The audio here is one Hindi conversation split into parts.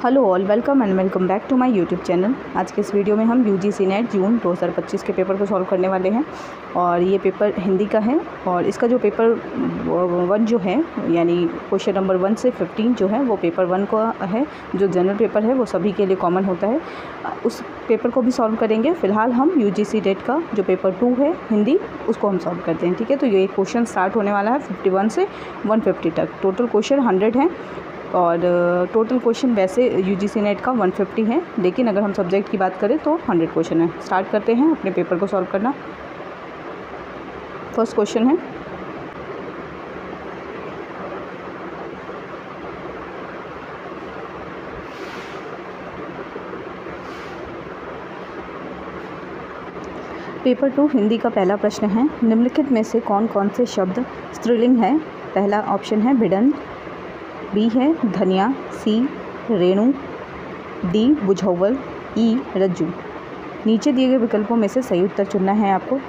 Hello all, welcome and welcome back to my YouTube channel. आज के इस वीडियो में हम यूजीसी नेट जून 2025 के पेपर को सॉल्व करने वाले हैं और ये पेपर हिंदी का है। और इसका जो पेपर 1 जो है, यानी क्वेश्चन नंबर 1 से 15 जो है वो पेपर 1 का है। जो जनरल पेपर है वो सभी के लिए कॉमन होता है, उस पेपर को भी सॉल्व करेंगे। फ़िलहाल हम यूजीसी नेट का जो पेपर 2 है हिंदी, उसको हम सॉल्व करते हैं। ठीक है, तो ये क्वेश्चन स्टार्ट होने वाला है 51 से 150 तक। टोटल क्वेश्चन 100 हैं और टोटल क्वेश्चन वैसे यूजीसी नेट का 150 है, लेकिन अगर हम सब्जेक्ट की बात करें तो 100 क्वेश्चन है। स्टार्ट करते हैं अपने पेपर को सॉल्व करना। फर्स्ट क्वेश्चन है, पेपर 2 हिंदी का पहला प्रश्न है, निम्नलिखित में से कौन कौन से शब्द स्त्रीलिंग है। पहला ऑप्शन है भिड़न, बी है धनिया, सी रेणु, डी बुझौल, ई रज्जू। नीचे दिए गए विकल्पों में से सही उत्तर चुनना है आपको।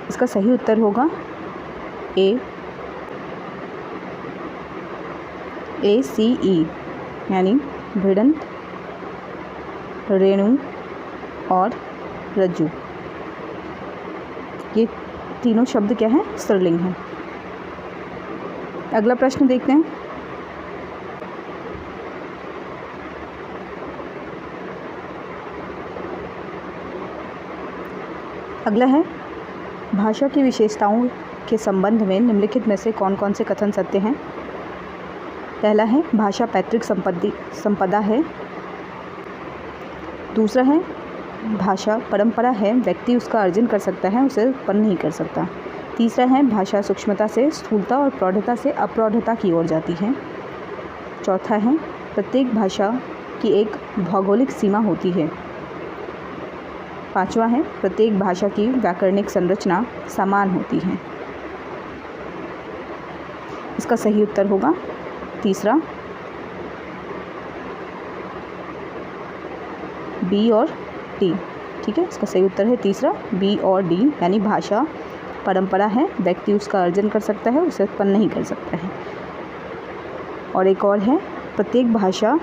इसका सही उत्तर होगा ए सी ई, यानी भिड़न, रेणु और रज्जू, ये तीनों शब्द क्या हैं, स्त्रीलिंग हैं। अगला प्रश्न देखते हैं। अगला है, भाषा की विशेषताओं के संबंध में निम्नलिखित में से कौन कौन से कथन सत्य हैं। पहला है भाषा पैतृक संपदा है। दूसरा है भाषा परंपरा है, व्यक्ति उसका अर्जन कर सकता है, उसे उत्पन्न नहीं कर सकता। तीसरा है भाषा सूक्ष्मता से स्थूलता और प्रौढ़ता से अप्रौढ़ता की ओर जाती है। चौथा है प्रत्येक भाषा की एक भौगोलिक सीमा होती है। पांचवा है प्रत्येक भाषा की व्याकरणिक संरचना समान होती है। इसका सही उत्तर होगा तीसरा, बी और डी। ठीक है, इसका सही उत्तर है तीसरा, बी और डी, यानी भाषा परंपरा है, व्यक्ति उसका अर्जन कर सकता है, उसे उत्पन्न नहीं कर सकता है। और एक और है प्रत्येक भाषा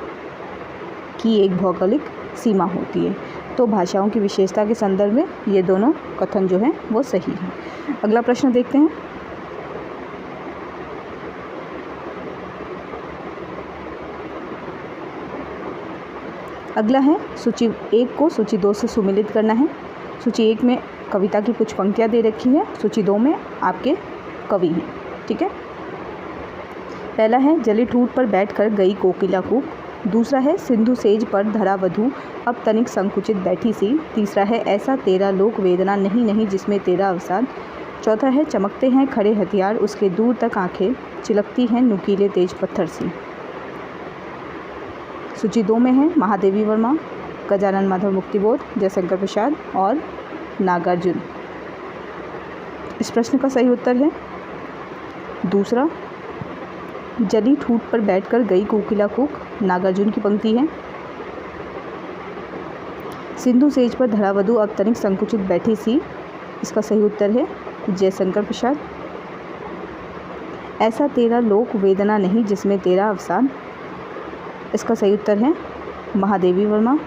की एक भौगोलिक सीमा होती है। तो भाषाओं की विशेषता के संदर्भ में ये दोनों कथन जो हैं वो सही हैं। अगला प्रश्न देखते हैं। अगला है सूची 1 को सूची 2 से सुमेलित करना है। सूची 1 में कविता की कुछ पंक्तियाँ दे रखी है, सूची 2 में आपके कवि हैं। ठीक है, पहला है जली ठूठ पर बैठकर गई कोकिला कूक। दूसरा है सिंधु सेज पर धरा वधू अब तनिक संकुचित बैठी सी। तीसरा है ऐसा तेरा लोक वेदना नहीं नहीं जिसमें तेरा अवसाद। चौथा है चमकते हैं खड़े हथियार उसके दूर तक आंखें चिलकती हैं नुकीले तेज पत्थर सी। सूची 2 में है महादेवी वर्मा, गजानन माधव मुक्तिबोध, जयशंकर प्रसाद और नागार्जुन। इस प्रश्न का सही उत्तर है दूसरा, जली ठूठ पर बैठकर गई कोकिला कूक, नागार्जुन की पंक्ति है। सिंधु सेज पर धरा वधू अब तनिक संकुचित बैठी सी, इसका सही उत्तर है जयशंकर प्रसाद। ऐसा तेरा लोक वेदना नहीं जिसमें तेरा अवसाद, इसका सही उत्तर है महादेवी वर्मा।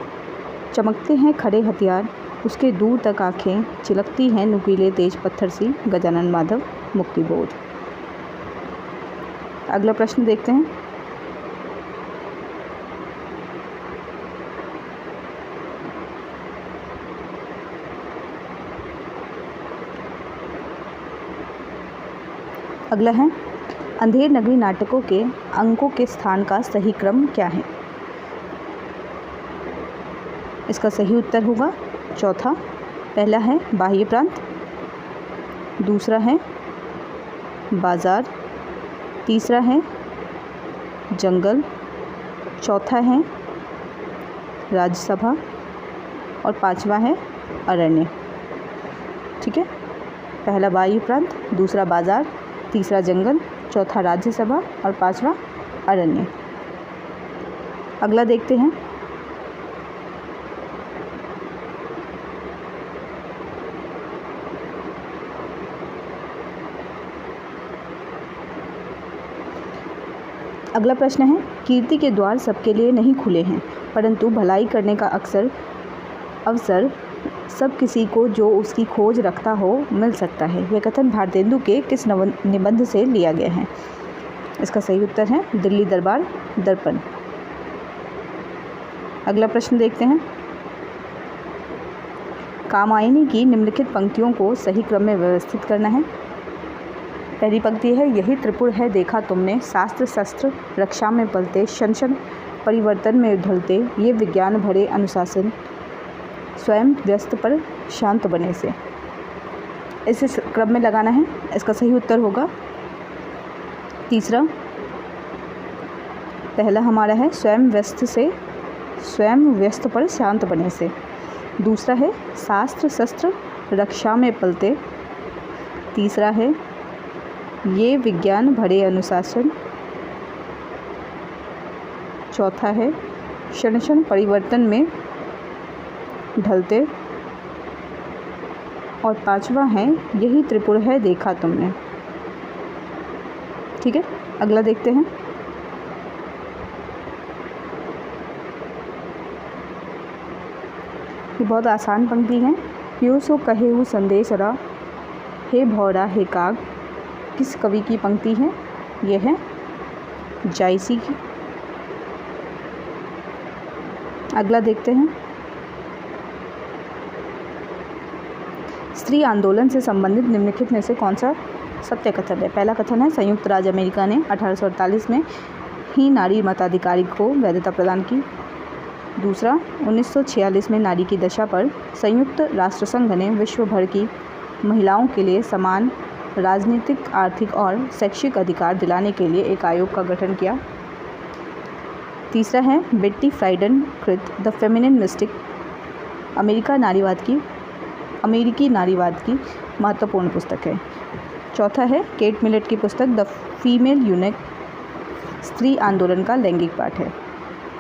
चमकते हैं खड़े हथियार उसके दूर तक आंखें चिलकती हैं नुकीले तेज पत्थर सी, गजानन माधव मुक्तिबोध। अगला प्रश्न देखते हैं। अगला है अंधेर नगरी नाटकों के अंकों के स्थान का सही क्रम क्या है। इसका सही उत्तर होगा चौथा, पहला है बाह्य प्रांत, दूसरा है बाजार, तीसरा है जंगल, चौथा है राज्यसभा और पांचवा है अरण्य। ठीक है, पहला वायु प्रांत, दूसरा बाजार, तीसरा जंगल, चौथा राज्यसभा और पांचवा अरण्य। अगला देखते हैं। अगला प्रश्न है, कीर्ति के द्वार सबके लिए नहीं खुले हैं, परंतु भलाई करने का अवसर सब किसी को जो उसकी खोज रखता हो मिल सकता है। यह कथन भारतेंदु के किस निबंध से लिया गया है? इसका सही उत्तर है दिल्ली दरबार दर्पण। अगला प्रश्न देखते हैं, कामायनी की निम्नलिखित पंक्तियों को सही क्रम में व्यवस्थित करना है। पहली पंक्ति है, यही त्रिपुर है देखा तुमने, शास्त्र शस्त्र रक्षा में पलते, क्षण क्षण परिवर्तन में ढलते, ये विज्ञान भरे अनुशासन, स्वयं व्यस्त पर शांत बने से। इसे क्रम में लगाना है। इसका सही उत्तर होगा तीसरा। पहला हमारा है स्वयं व्यस्त पर शांत बने से। दूसरा है शास्त्र शस्त्र रक्षा में पलते। तीसरा है ये विज्ञान भरे अनुशासन। चौथा है क्षण क्षण परिवर्तन में ढलते। और पांचवा है यही त्रिपुर है देखा तुमने। ठीक है, अगला देखते हैं। ये बहुत आसान पंक्ति है। यो सो कहे हु संदेशरा, हे भौरा हे काग। किस कवि की पंक्ति है? यह है जायसी की। अगला देखते हैं, स्त्री आंदोलन से संबंधित निम्नलिखित में से कौन सा सत्य कथन है? पहला कथन है, संयुक्त राज्य अमेरिका ने 1848 में ही नारी मताधिकार को वैधता प्रदान की। दूसरा, 1946 में नारी की दशा पर संयुक्त राष्ट्र संघ ने विश्व भर की महिलाओं के लिए समान राजनीतिक, आर्थिक और शैक्षिक अधिकार दिलाने के लिए एक आयोग का गठन किया। तीसरा है, बेट्टी फ्राइडन कृत द फेमिनिन मिस्टिक अमेरिकी नारीवाद की महत्वपूर्ण पुस्तक है। चौथा है, केट मिलेट की पुस्तक द फीमेल यूनिक स्त्री आंदोलन का लैंगिक पाठ है।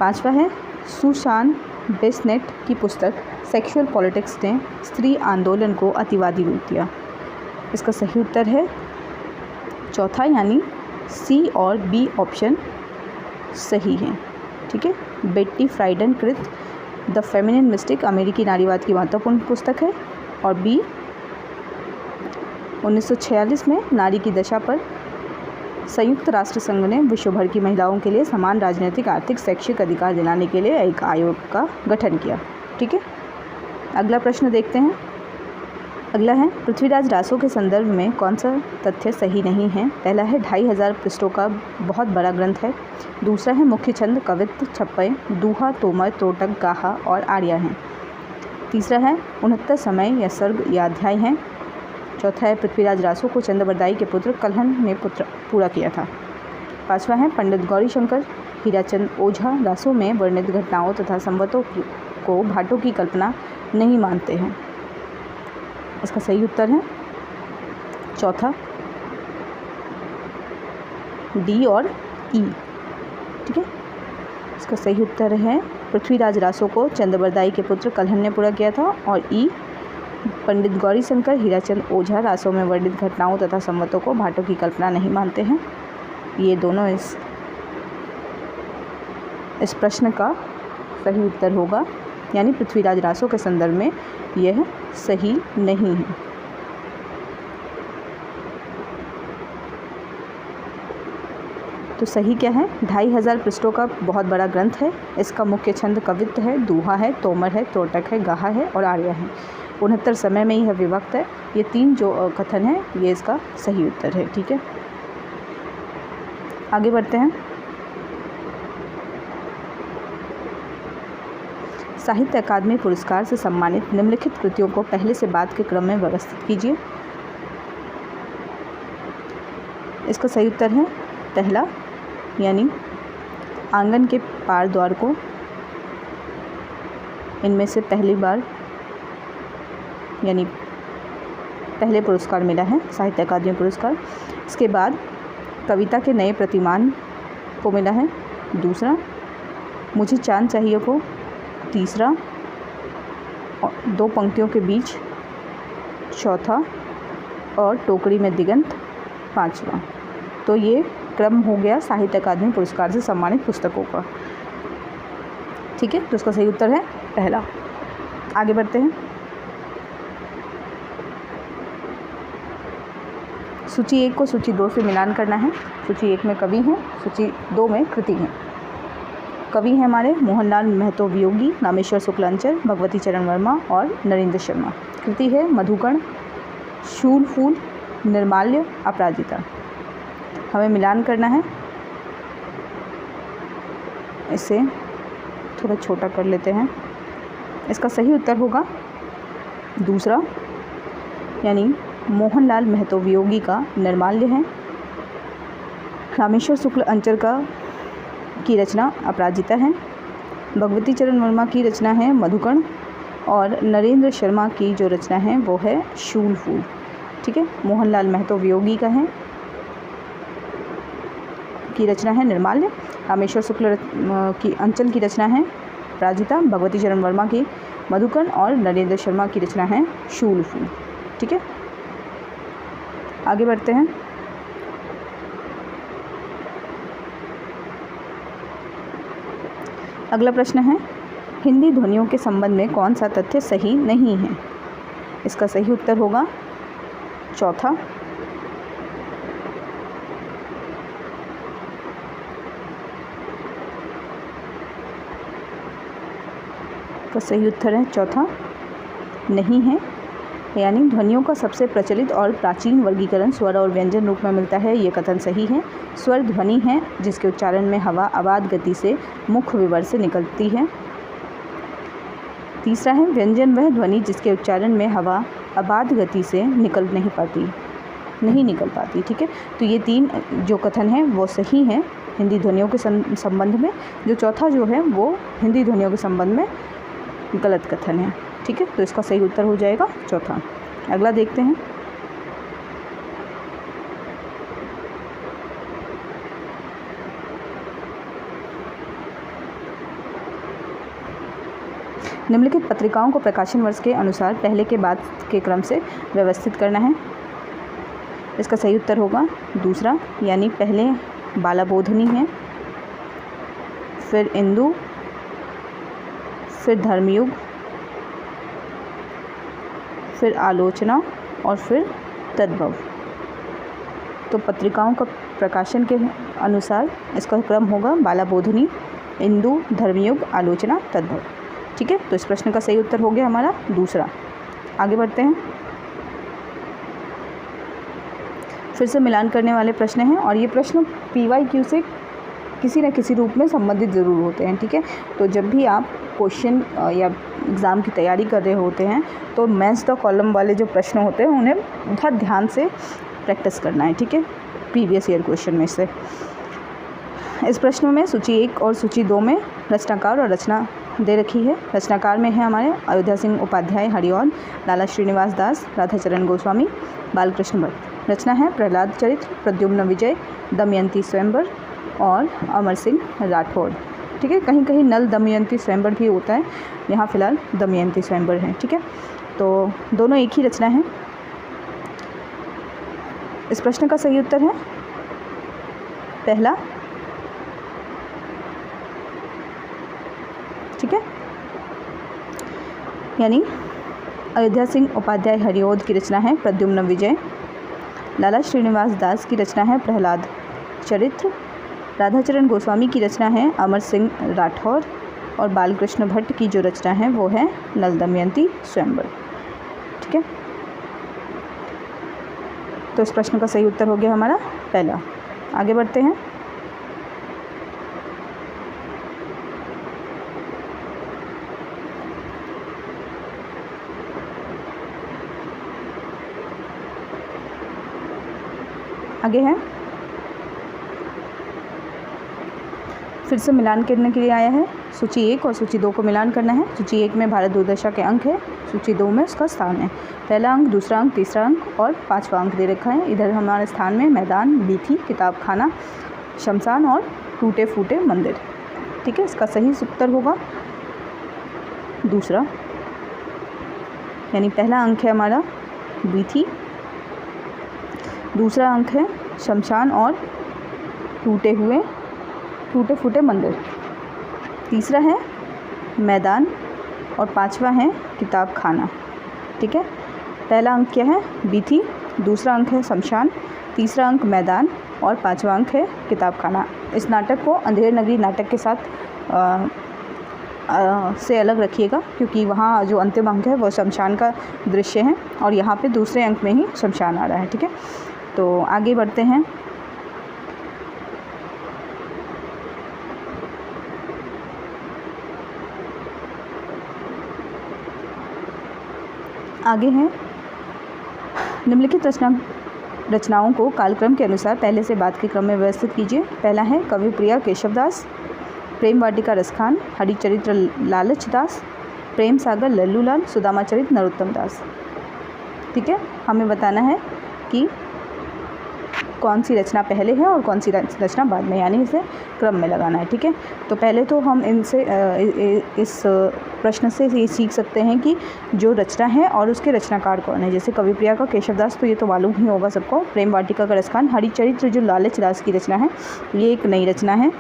पांचवा है, सुसान बेसनेट की पुस्तक सेक्सुअल पॉलिटिक्स ने स्त्री आंदोलन को अतिवादी रूप दिया। इसका सही उत्तर है चौथा, यानी सी और बी ऑप्शन सही है। ठीक है, बेट्टी फ्राइडन कृत द फेमिनिन मिस्टिक अमेरिकी नारीवाद की महत्वपूर्ण पुस्तक है। और बी 1946 में नारी की दशा पर संयुक्त राष्ट्र संघ ने विश्व भर की महिलाओं के लिए समान राजनीतिक, आर्थिक, शैक्षिक अधिकार दिलाने के लिए एक आयोग का गठन किया। ठीक है, अगला प्रश्न देखते हैं। अगला है, पृथ्वीराज रासो के संदर्भ में कौन सा तथ्य सही नहीं है? पहला है 2500 पृष्ठों का बहुत बड़ा ग्रंथ है। दूसरा है मुख्य छंद कवित्त, छप्पय, दूहा, तोमर, त्रोटक, गाहा और आर्या हैं। तीसरा है 69 समय या सर्ग या अध्याय हैं। चौथा है पृथ्वीराज रासो को चंद्रबरदाई के पुत्र कल्हण ने पूरा किया था। पांचवा है पंडित गौरीशंकर हीराचंद ओझा रासो में वर्णित घटनाओं तथा संवतों को भाटों की कल्पना नहीं मानते हैं। इसका सही उत्तर है चौथा, डी और ई। ठीक है, इसका सही उत्तर है पृथ्वीराज रासो को चंद्रबरदाई के पुत्र कल्हण ने पूरा किया था। और ई, पंडित गौरीशंकर हीराचंद ओझा रासो में वर्णित घटनाओं तथा संवतों को भाटों की कल्पना नहीं मानते हैं। ये दोनों इस प्रश्न का सही उत्तर होगा, यानी पृथ्वीराज रासो के संदर्भ में यह सही नहीं है। तो सही क्या है? 2500 पृष्ठों का बहुत बड़ा ग्रंथ है। इसका मुख्य छंद कवित्त है, दूहा है, तोमर है, त्रोटक है, गाहा है और आर्या है। 69 समय में यह विभक्त है। ये 3 जो कथन है ये इसका सही उत्तर है। ठीक है, आगे बढ़ते हैं। साहित्य अकादमी पुरस्कार से सम्मानित निम्नलिखित कृतियों को पहले से बाद के क्रम में व्यवस्थित कीजिए। इसका सही उत्तर है पहला, यानी आंगन के पार द्वार को इनमें से पहली बार यानी पहले पुरस्कार मिला है, साहित्य अकादमी पुरस्कार। इसके बाद कविता के नए प्रतिमान को मिला है। दूसरा, मुझे चांद चाहिए को। तीसरा, और 2 पंक्तियों के बीच। चौथा, और टोकरी में दिगंत 5वां। तो ये क्रम हो गया साहित्य अकादमी पुरस्कार से सम्मानित पुस्तकों का। ठीक है, तो इसका सही उत्तर है पहला। आगे बढ़ते हैं। सूची 1 को सूची 2 से मिलान करना है। सूची 1 में कवि हैं, सूची 2 में कृति हैं। कवि हैं हमारे मोहनलाल महतो वियोगी, रामेश्वर शुक्लांचल, भगवती चरण वर्मा और नरेंद्र शर्मा। कृति है मधुकण, शूल फूल, निर्माल्य, अपराजिता। हमें मिलान करना है। इसे थोड़ा छोटा कर लेते हैं। इसका सही उत्तर होगा दूसरा, यानी मोहनलाल महतो वियोगी का निर्माल्य है, रामेश्वर शुक्ल अंचल की रचना अपराजिता है, भगवती चरण वर्मा की रचना है मधुकण और नरेंद्र शर्मा की जो रचना है वो है शूल फूल। ठीक है, मोहनलाल महतो वियोगी का है की रचना है निर्माल्य, रामेश्वर शुक्ल की अंचल की रचना है अपराजिता, भगवती चरण वर्मा की मधुकण और नरेंद्र शर्मा की रचना है शूल फूल। ठीक है, आगे बढ़ते हैं। अगला प्रश्न है, हिंदी ध्वनियों के संबंध में कौन सा तथ्य सही नहीं है? इसका सही उत्तर होगा चौथा, का सही उत्तर है चौथा, नहीं है। यानी ध्वनियों का सबसे प्रचलित और प्राचीन वर्गीकरण स्वर और व्यंजन रूप में मिलता है, ये कथन सही है। स्वर ध्वनि है जिसके उच्चारण में हवा अबाध गति से मुख विवर से निकलती है। तीसरा है व्यंजन वह ध्वनि जिसके उच्चारण में हवा अबाध गति से नहीं निकल पाती। ठीक है, तो ये 3 जो कथन हैं वो सही हैं हिंदी ध्वनियों के संबंध में। जो चौथा जो है वो हिंदी ध्वनियों के संबंध में गलत कथन है। ठीक है, तो इसका सही उत्तर हो जाएगा चौथा। अगला देखते हैं। निम्नलिखित पत्रिकाओं को प्रकाशन वर्ष के अनुसार पहले के बाद के क्रम से व्यवस्थित करना है। इसका सही उत्तर होगा दूसरा, यानी पहले बालाबोधनी है, फिर इंदु, फिर धर्मयुग, फिर आलोचना और फिर तद्भव। तो पत्रिकाओं का प्रकाशन के अनुसार इसका क्रम होगा बालाबोधनी, इंदु, धर्मयुग, आलोचना, तद्भव। ठीक है, तो इस प्रश्न का सही उत्तर हो गया हमारा दूसरा। आगे बढ़ते हैं। फिर से मिलान करने वाले प्रश्न हैं और ये प्रश्न PYQ से किसी न किसी रूप में संबंधित ज़रूर होते हैं। ठीक है, तो जब भी आप क्वेश्चन या एग्ज़ाम की तैयारी कर रहे होते हैं तो मैच द कॉलम वाले जो प्रश्न होते हैं उन्हें बहुत ध्यान से प्रैक्टिस करना है। ठीक है, प्रीवियस ईयर क्वेश्चन में से। इस प्रश्न में सूची 1 और सूची 2 में रचनाकार और रचना दे रखी है। रचनाकार में है हमारे अयोध्या सिंह उपाध्याय हरिऔध, लाला श्रीनिवास दास, राधाचरण गोस्वामी, बालकृष्ण भट्ट। रचना है प्रहलाद चरित्र, प्रद्युम्न विजय, दमयंती स्वयंवर और अमर सिंह राठौड़। ठीक है, कहीं कहीं नल दमयंती स्वयंवर भी होता है, यहाँ फिलहाल दमयंती स्वयंवर है। ठीक है, तो दोनों एक ही रचना है। इस प्रश्न का सही उत्तर है पहला। ठीक है, यानी अयोध्या सिंह उपाध्याय हरिऔध की रचना है प्रद्युम्न विजय, लाला श्रीनिवास दास की रचना है प्रहलाद चरित्र, राधाचरण गोस्वामी की रचना है अमर सिंह राठौर और बालकृष्ण भट्ट की जो रचना है वो है नल दमयंती स्वयंवर। ठीक है, तो इस प्रश्न का सही उत्तर हो गया हमारा पहला। आगे बढ़ते हैं। आगे है, फिर से मिलान करने के लिए आया है। सूची 1 और सूची 2 को मिलान करना है। सूची 1 में भारत दूरदर्शा के अंक है, सूची 2 में उसका स्थान है। पहला अंक, दूसरा अंक, तीसरा अंक और 5वां अंक दे रखा है। इधर हमारे स्थान में मैदान, बीथी, किताब खाना, शमशान और टूटे फूटे मंदिर। ठीक है, इसका सही उत्तर होगा दूसरा, यानी पहला अंक है हमारा बीथी, दूसरा अंक है शमशान और टूटे फूटे मंदिर। तीसरा है मैदान और पांचवा है किताब खाना। ठीक है, पहला अंक क्या है? बीथी, दूसरा अंक है शमशान, तीसरा अंक मैदान और पांचवा अंक है किताब खाना। इस नाटक को अंधेर नगरी नाटक के साथ से अलग रखिएगा, क्योंकि वहाँ जो अंतिम अंक है वो शमशान का दृश्य है और यहाँ पे दूसरे अंक में ही शमशान आ रहा है। ठीक है, तो आगे बढ़ते हैं। आगे हैं निम्नलिखित रचनाओं को कालक्रम के अनुसार पहले से बाद के क्रम में व्यवस्थित कीजिए। पहला है कवि प्रिया केशवदास, प्रेम वाटिका रसखान, हरिचरित्र लालच दास, प्रेम सागर लल्लूलाल, सुदामा चरित नरोत्तम दास। ठीक है, हमें बताना है कि कौन सी रचना पहले है और कौन सी रचना बाद में, यानी इसे क्रम में लगाना है। ठीक है, तो पहले तो हम इनसे इस प्रश्न से ये सीख सकते हैं कि जो रचना है और उसके रचनाकार कौन है। जैसे कवि प्रिया का केशवदास तो ये तो मालूम ही होगा सबको। प्रेम वाटिका का रसखान, हरिचरित्र जो लालच दास की रचना है, ये एक नई रचना है,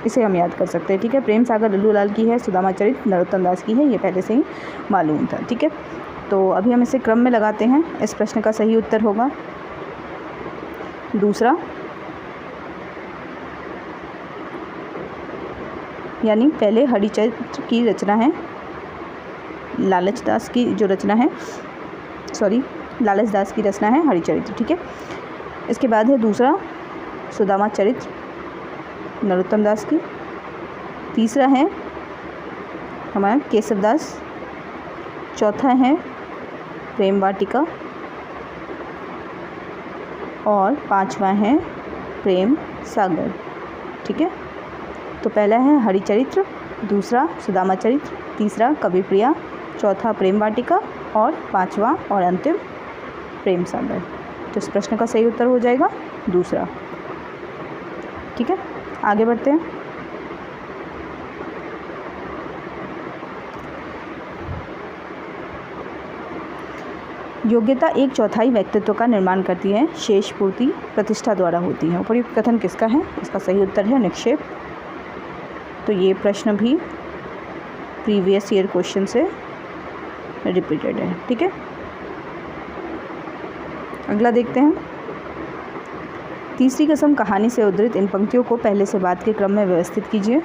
इसे हम याद कर सकते हैं। ठीक है, प्रेम सागर लल्लूलाल की है, सुदामा चरित नरोत्तम दास की है, ये पहले से ही मालूम था। ठीक है, तो अभी हम इसे क्रम में लगाते हैं। इस प्रश्न का सही उत्तर होगा दूसरा, यानी पहले हरिचरित्र की रचना है, लालच दास की जो रचना है, लालच दास की रचना है हरिचरित्र। ठीक है, इसके बाद है दूसरा सुदामा चरित्र नरोत्तम दास की, तीसरा है हमारा केशवदास, चौथा है प्रेम वाटिका और पांचवा है प्रेम सागर। ठीक है, तो पहला है हरिचरित्र, दूसरा सुदामा चरित्र, तीसरा कवि प्रिया, चौथा प्रेम वाटिका और पांचवा और अंतिम प्रेम सागर। तो इस प्रश्न का सही उत्तर हो जाएगा दूसरा। ठीक है, आगे बढ़ते हैं। योग्यता 1/4 व्यक्तित्व का निर्माण करती है, शेष पूर्ति प्रतिष्ठा द्वारा होती है। उपयुक्त कथन किसका है? इसका सही उत्तर है निक्षेप। तो ये प्रश्न भी प्रीवियस ईयर क्वेश्चन से रिपीटेड है। ठीक है, अगला देखते हैं। तीसरी कसम कहानी से उद्धृत इन पंक्तियों को पहले से बाद के क्रम में व्यवस्थित कीजिए।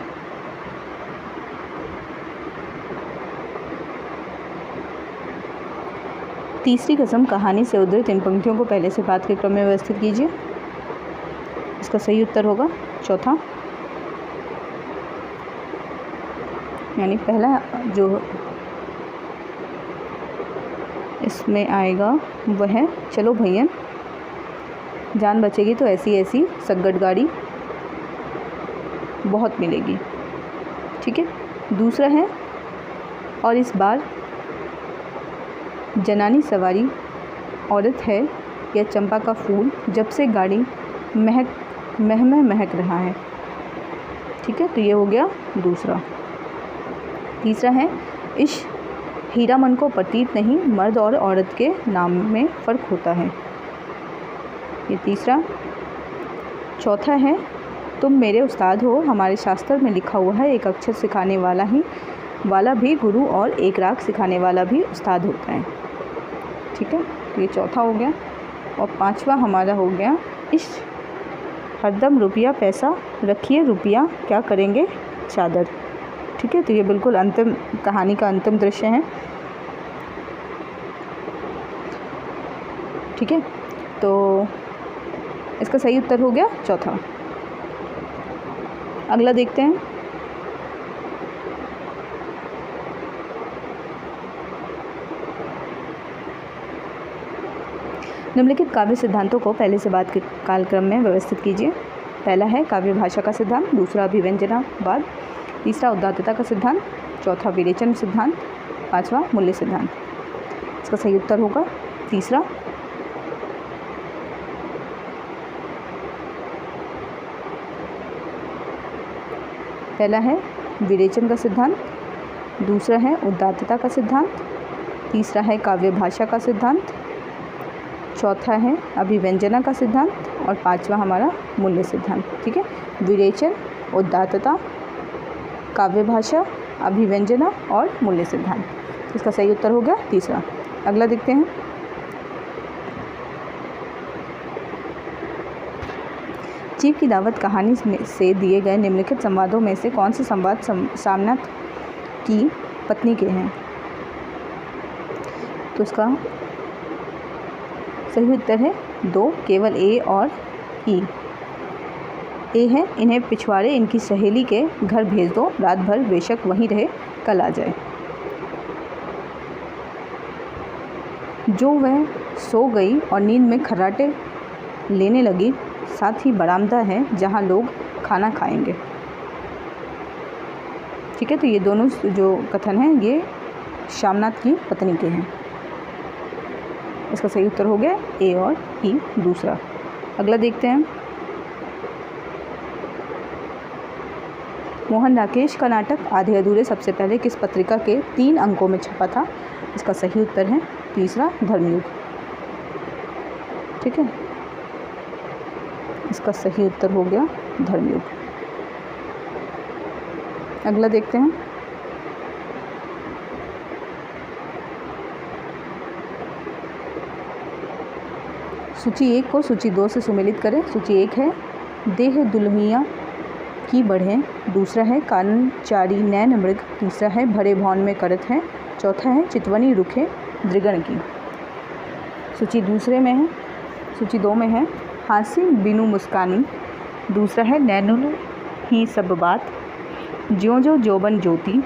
तीसरी कसम कहानी से उद्धृत इन पंक्तियों को पहले से बाद के क्रम में व्यवस्थित कीजिए। इसका सही उत्तर होगा चौथा, यानी पहला जो इसमें आएगा वह है, चलो भैया जान बचेगी तो ऐसी ऐसी सगट गाड़ी बहुत मिलेगी। ठीक है, दूसरा है और इस बार जनानी सवारी औरत है या चंपा का फूल, जब से गाड़ी महक रहा है। ठीक है, तो ये हो गया दूसरा। तीसरा है इस हीरा मन को प्रतीत नहीं, मर्द और औरत के नाम में फ़र्क होता है, ये तीसरा। चौथा है तुम मेरे उस्ताद हो, हमारे शास्त्र में लिखा हुआ है एक अक्षर सिखाने वाला भी गुरु और एक राग सिखाने वाला भी उस्ताद होता है। ठीक है, तो ये चौथा हो गया। और पांचवा हमारा हो गया इस हरदम रुपया पैसा रखिए, रुपया क्या करेंगे चादर। ठीक है, तो ये बिल्कुल अंतिम कहानी का अंतिम दृश्य है। ठीक है, तो इसका सही उत्तर हो गया चौथा। अगला देखते हैं। निम्नलिखित काव्य सिद्धांतों को पहले से बाद के कालक्रम में व्यवस्थित कीजिए। पहला है काव्य भाषा का सिद्धांत, दूसरा अभिव्यंजनावाद, तीसरा उदात्तता का सिद्धांत, चौथा विरेचन सिद्धांत, पांचवा मूल्य सिद्धांत। इसका सही उत्तर होगा तीसरा। पहला है विरेचन का सिद्धांत, दूसरा है उदात्तता का सिद्धांत, तीसरा है काव्य भाषा का सिद्धांत, चौथा है अभिव्यंजना का सिद्धांत और 5वां हमारा मूल्य सिद्धांत। ठीक है, विरेचन, उदात्तता, काव्य भाषा, अभिव्यंजना और मूल्य सिद्धांत। इसका सही उत्तर हो गया तीसरा। अगला देखते हैं। चीफ की दावत कहानी से दिए गए निम्नलिखित संवादों में से कौन से संवाद सामनाथ की पत्नी के हैं? तो उसका सही उत्तर है 2, केवल ए और ई। ए है, इन्हें पिछवाड़े इनकी सहेली के घर भेज दो, रात भर बेशक वहीं रहे, कल आ जाए। जो वह सो गई और नींद में खर्राटे लेने लगी, साथ ही बरामदा है जहाँ लोग खाना खाएंगे। ठीक है, तो ये दोनों जो कथन हैं ये श्यामनाथ की पत्नी के हैं। इसका सही उत्तर हो गया ए और ई दूसरा। अगला देखते हैं। मोहन राकेश का नाटक आधे अधूरे सबसे पहले किस पत्रिका के 3 अंकों में छपा था? इसका सही उत्तर है तीसरा, धर्मयुग। ठीक है, इसका सही उत्तर हो गया धर्मयुग। अगला देखते हैं। सूची 1 को सूची 2 से सुमेलित करें। सूची 1 है देह दुल्हिया की बढ़े, दूसरा है कानन चारी नैन मृग, तीसरा है भरे भौन में करत है, चौथा है चितवनी रुखे दृगण की। सूची दूसरे में है, सूची 2 में है हास्य बिनु मुस्कानी, दूसरा है नैनुन ही सब बात, ज्यों जो जोबन ज्योति,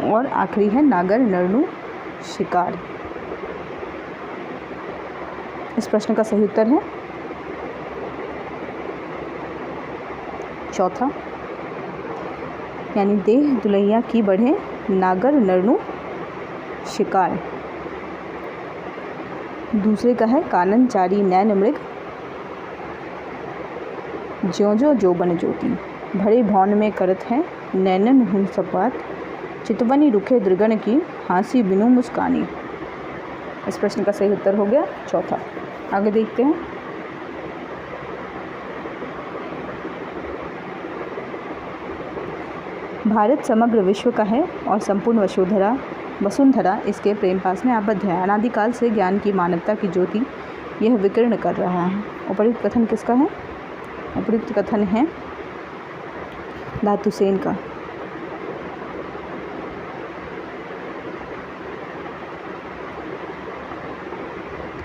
और आखिरी है नागर नरनु शिकार। इस प्रश्न का सही उत्तर है चौथा, यानी देह दुल्हिया की बढ़े, नागर नरनु शिकार। दूसरे का है कानन चारी नैन मृग, ज्यों जो जोबन ज्योति, भरे भौन में करत है नैनन हुई सब बात, चितवनी रुखे दृगण की, हांसी बिनु मुस्कानी। इस प्रश्न का सही उत्तर हो गया चौथा। आगे देखते हैं। भारत समग्र विश्व का है और संपूर्ण वसुंधरा इसके प्रेम पास में आबद्ध है। अनादिकाल से ज्ञान की मानवता की ज्योति यह विकीर्ण कर रहा है। उपयुक्त कथन किसका है? उपयुक्त कथन है धातुसेन का।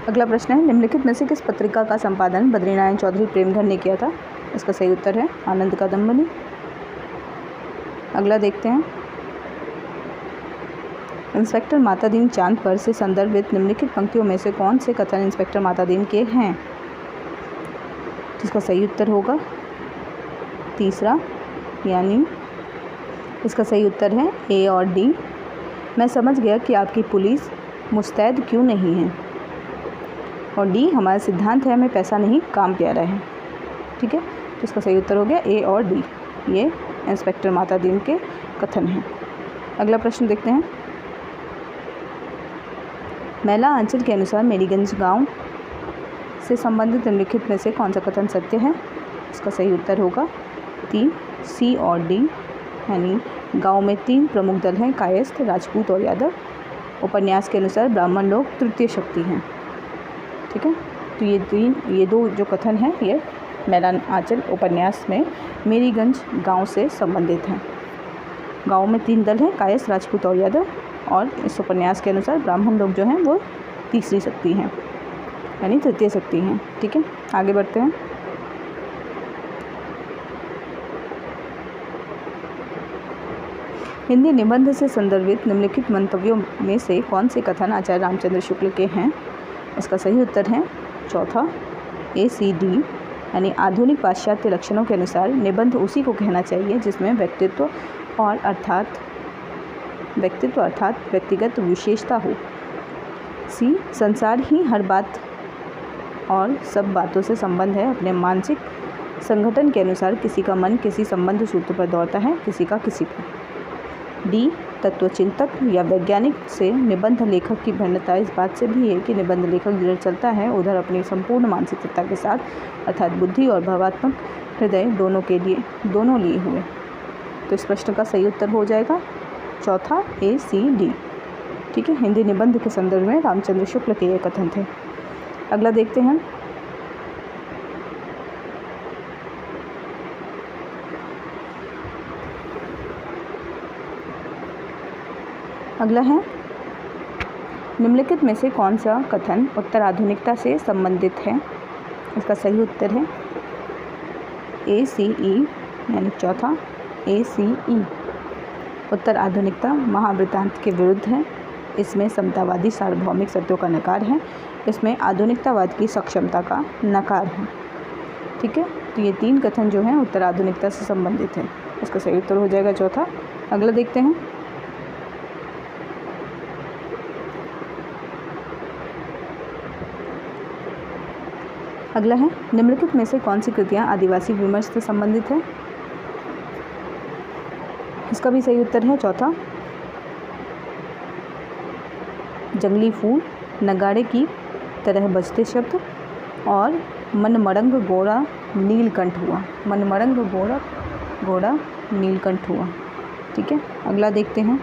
अगला प्रश्न है निम्नलिखित में से किस पत्रिका का संपादन बद्रीनारायण चौधरी प्रेमधर ने किया था? इसका सही उत्तर है आनंद कादंबनी। अगला देखते हैं। इंस्पेक्टर मातादीन चांद पर से संदर्भित निम्नलिखित पंक्तियों में से कौन से कथन इंस्पेक्टर मातादीन के हैं? जिसका सही उत्तर होगा तीसरा, यानी इसका सही उत्तर है ए और डी। मैं समझ गया कि आपकी पुलिस मुस्तैद क्यों नहीं है। और डी हमारा सिद्धांत है, हमें पैसा नहीं काम प्यारा है। ठीक है, तो इसका सही उत्तर हो गया ए और डी। ये इंस्पेक्टर मातादीन के कथन हैं। अगला प्रश्न देखते हैं। मैला अंचल के अनुसार मेरीगंज गांव से संबंधित निम्नलिखित में से कौन सा कथन सत्य है? इसका सही उत्तर होगा 3, सी और डी, यानी गांव में 3 प्रमुख दल हैं, कायस्थ, राजपूत और यादव। उपन्यास के अनुसार ब्राह्मण लोग तृतीय शक्ति हैं। ठीक है, तो ये दो जो कथन हैं ये मैला आंचल उपन्यास में मेरीगंज गांव से संबंधित हैं। गांव में 3 दल हैं, कायस्थ, राजपूत और यादव, और इस उपन्यास के अनुसार ब्राह्मण लोग जो हैं वो तीसरी शक्ति हैं, यानी तृतीय शक्ति हैं। ठीक है, आगे बढ़ते हैं। हिंदी निबंध से संदर्भित निम्नलिखित मंतव्यों में से कौन से कथन आचार्य रामचंद्र शुक्ल के हैं? इसका सही उत्तर है चौथा, ए सी डी, यानी आधुनिक पाश्चात्य लक्षणों के अनुसार निबंध उसी को कहना चाहिए जिसमें व्यक्तित्व अर्थात व्यक्तिगत विशेषता हो। सी, संसार ही हर बात और सब बातों से संबंध है। अपने मानसिक संगठन के अनुसार किसी का मन किसी संबंध सूत्र पर दौड़ता है, किसी का किसी पर। डी, तत्वचिंतक या वैज्ञानिक से निबंध लेखक की भिन्नता इस बात से भी है कि निबंध लेखक जिधर चलता है उधर अपनी संपूर्ण मानसिकता के साथ, अर्थात बुद्धि और भावात्मक हृदय दोनों लिए हुए। तो इस प्रश्न का सही उत्तर हो जाएगा चौथा A, C, D। ठीक है, हिंदी निबंध के संदर्भ में रामचंद्र शुक्ल के ये कथन थे। अगला देखते हैं। अगला है, निम्नलिखित में से कौन सा कथन उत्तराधुनिकता से संबंधित है? इसका सही उत्तर है A, C, E, यानी चौथा A, C, E। उत्तर आधुनिकता महावृत्तांत के विरुद्ध है। इसमें समतावादी सार्वभौमिक सत्यों का नकार है। इसमें आधुनिकतावाद की सक्षमता का नकार है। ठीक है, तो ये 3 कथन जो हैं उत्तर आधुनिकता से संबंधित है। इसका सही उत्तर हो जाएगा चौथा। अगला देखते हैं। अगला है, निम्नलिखित में से कौन सी कृतियाँ आदिवासी विमर्श से संबंधित है? इसका भी सही उत्तर है चौथा, जंगली फूल, नगाड़े की तरह बजते शब्द और मनमरंग घोड़ा नीलकंठ हुआ। मनमरंग घोड़ा नीलकंठ हुआ। ठीक है, अगला देखते हैं।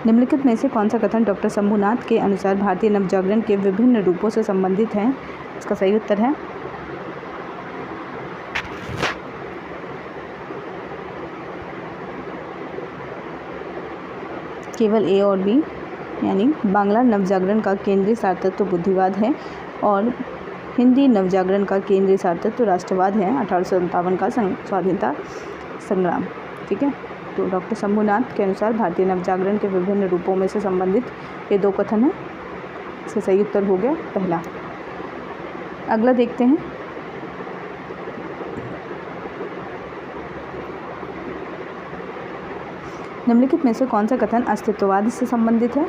निम्नलिखित में से कौन सा कथन डॉक्टर शंभुनाथ के अनुसार भारतीय नवजागरण के विभिन्न रूपों से संबंधित है? इसका सही उत्तर है केवल A और B, यानी बांग्ला नवजागरण का केंद्रीय सारतत्व बुद्धिवाद है और हिंदी नवजागरण का केंद्रीय सारतत्व राष्ट्रवाद है। 1857 का स्वाधीनता संग्राम। ठीक है, तो डॉक्टर शंभुनाथ के अनुसार भारतीय नवजागरण के विभिन्न रूपों में से संबंधित ये 2 कथन हैं। इसका सही उत्तर हो गया पहला। अगला देखते हैं। निम्नलिखित में से कौन सा कथन अस्तित्ववाद से संबंधित है?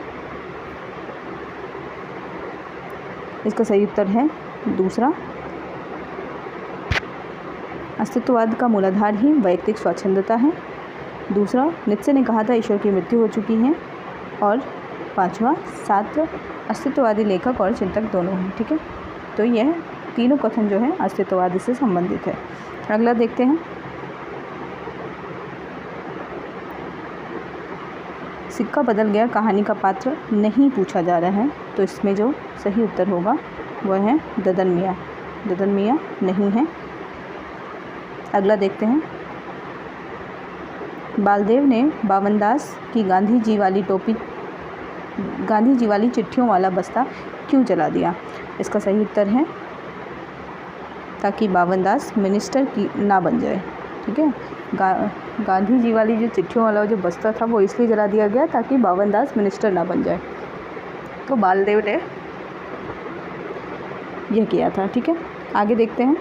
इसका सही उत्तर है दूसरा, अस्तित्ववाद का मूलाधार ही वैयक्तिक स्वच्छंदता है। दूसरा, नीत्शे ने कहा था ईश्वर की मृत्यु हो चुकी है। और पांचवा, छात्र अस्तित्ववादी लेखक और चिंतक दोनों हैं। ठीक है, तो यह तीनों कथन जो है अस्तित्ववाद से संबंधित है। अगला देखते हैं। सिक्का बदल गया, कहानी का पात्र नहीं पूछा जा रहा है, तो इसमें जो सही उत्तर होगा वह है ददन मियाँ। ददन मियाँ नहीं है। अगला देखते हैं। बालदेव ने बावनदास की गांधी जी वाली चिट्ठियों वाला बस्ता क्यों जला दिया? इसका सही उत्तर है ताकि बावनदास मिनिस्टर की ना बन जाए। ठीक है, गांधी जी वाली जो चिट्ठियों वाला जो बस्ता था वो इसलिए जला दिया गया ताकि बावनदास मिनिस्टर ना बन जाए। तो बालदेव ने यह किया था। ठीक है, आगे देखते हैं।